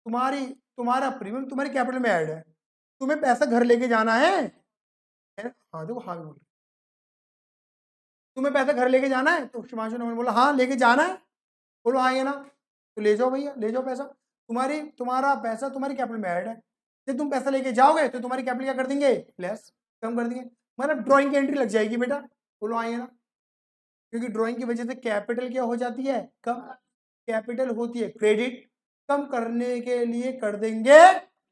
तुम्हारा प्रीमियम तुम्हारी कैपिटल में ऐड है, तुम्हें पैसा घर लेके जाना है, हाँ देखो हाँ बोल, तुम्हें पैसा घर लेके जाना है, तो शिवांशु ने बोला हाँ लेके जाना है, बोलो हाँ ये ना, तो ले जाओ भैया, ले जाओ पैसा, तुम्हारा पैसा तुम्हारी कैपिटल में ऐड है, जब तुम पैसा लेके जाओगे तो तुम्हारी कैपिटल क्या कर देंगे, लेस, कम कर देंगे, मतलब ड्राइंग की एंट्री लग जाएगी बेटा। बोलो हाँ ये ना, क्योंकि ड्राइंग की वजह से कैपिटल क्या हो जाती है, कम, कैपिटल होती है क्रेडिट, कम करने के लिए कर देंगे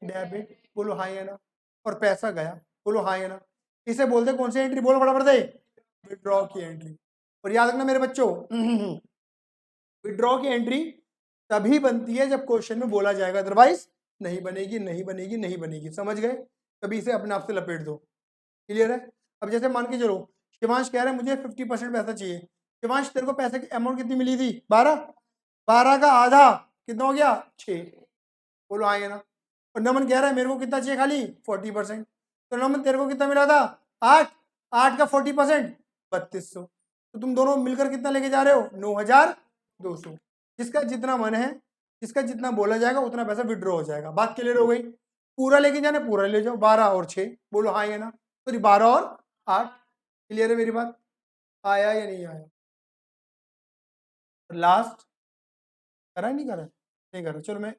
डेबिट। बोलो हाँ या ना, और पैसा गया। बोलो हाँ या ना। इसे बोलते कौन सी एंट्री, बोलो बराबर दे, विड्रॉ की एंट्री। और याद रखना मेरे बच्चों, विड्रॉ की एंट्री तभी बनती है जब क्वेश्चन में बोला जाएगा, अदरवाइज नहीं बनेगी, नहीं बनेगी, नहीं बनेगी। समझ गए? कभी इसे अपने आप से लपेट दो। क्लियर है? अब जैसे मान के चलो, शिवांश कह रहा है मुझे 50% पैसा चाहिए। शिवांश तेरे को पैसे की अमाउंट कितनी मिली थी, 12, 12 का आधा कितना हो गया, 6। बोलो आएगा ना। और नमन कह रहा है मेरे को कितना चाहिए, खाली 40%। तो नमन तेरे को कितना मिला था 8, 8 का 40% 3200। तो तुम दोनों मिलकर कितना लेके जा रहे हो 9200। जिसका जितना मन है, जिसका जितना बोला जाएगा उतना पैसा विड्रॉ हो जाएगा। बात क्लियर हो गई? पूरा लेके जाना पूरा ले जाओ, 12 और 6 बोलो हाँ या ना, सॉरी 12 और 8। क्लियर है मेरी बात? आया या नहीं आया? लास्ट करा नहीं करा? नहीं करा, चलो मैं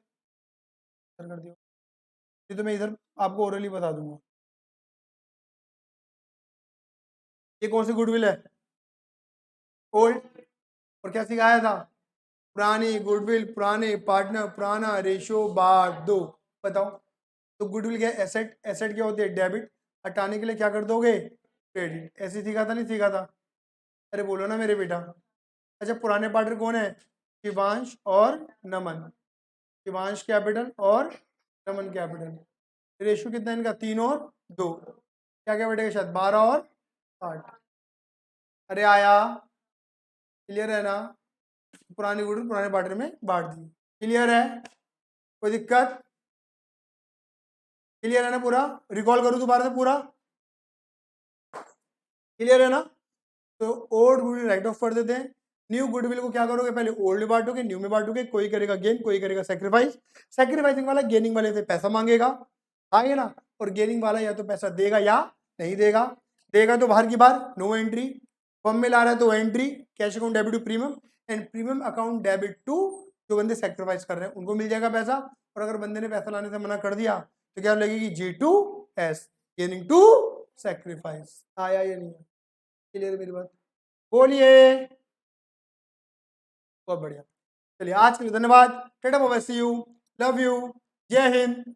कर दिया, ये तो मैं इधर आपको ओरली बता दूंगा। ये कौन सी गुडविल है? ओल्ड। और क्या सिखाया था? पुरानी गुडविल, पुराने पार्टनर, पुराना रेशो बार दो। बताओ। तो गुडविल क्या एसेट, एसेट क्या होती है डेबिट, हटाने के लिए क्या कर दोगे क्रेडिट। ऐसे सीखा था नहीं सीखा था? अरे बोलो ना मेरे बेटा। अच्छा पुराने पार्टनर कौन है? शिवांश और नमन। शिवांश कैपिटल और नमन कैपिटल। रेशो कितना है इनका 3 और 2। क्या क्या बैठेगा शायद 12 और 8। अरे आया? क्लियर है ना? पुरानी गुडविल पुराने पार्टनर में बांट दी। क्लियर है? कोई दिक्कत? क्लियर है ना? पूरा रिकॉल करूँ दोबारा से पूरा? क्लियर है ना? तो ओल्ड गुडविल राइट ऑफ कर देते हैं। न्यू गुडविल को क्या करोगे? पहले ओल्ड में बांटोगे, न्यू में बांटोगे। कोई करेगा गेन, कोई करेगा सेक्रीफाइस। सेक्रीफाइसिंग वाला गेनिंग वाले से पैसा मांगेगा, आए ना? और गेनिंग वाला या तो पैसा देगा या नहीं देगा। देगा तो बाहर की बाहर, नो एंट्री। फॉर्म में ला रहा है तो entry, cash account debit to premium and premium account debit to जो बंदे सेक्रीफाइस कर रहे हैं उनको मिल जाएगा पैसा। और अगर बंदे ने पैसा लाने से मना कर दिया तो क्या लगेगी G2S, गेनिंग टू सेक्रीफाइस। आया या नहीं? क्लियर है मेरी बात? बोलिए। बहुत बढ़िया। चलिए आज के लिए धन्यवाद। Ta ta bye bye, see you, love you, जय हिंद।